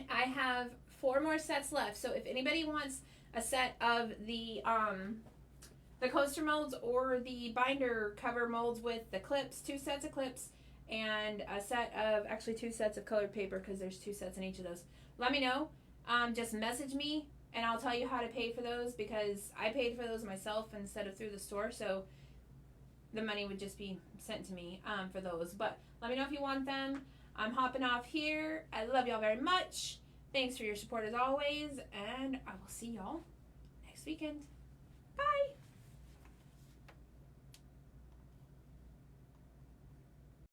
I have 4 more sets left. So if anybody wants a set of the coaster molds or the binder cover molds with the clips, 2 sets of clips, and a set of, actually 2 sets of colored paper, because there's 2 sets in each of those. Let me know. Just message me and I'll tell you how to pay for those, because I paid for those myself instead of through the store, so the money would just be sent to me for those. But let me know if you want them. I'm hopping off here. I love y'all very much. Thanks for your support as always, and I will see y'all next weekend. Bye!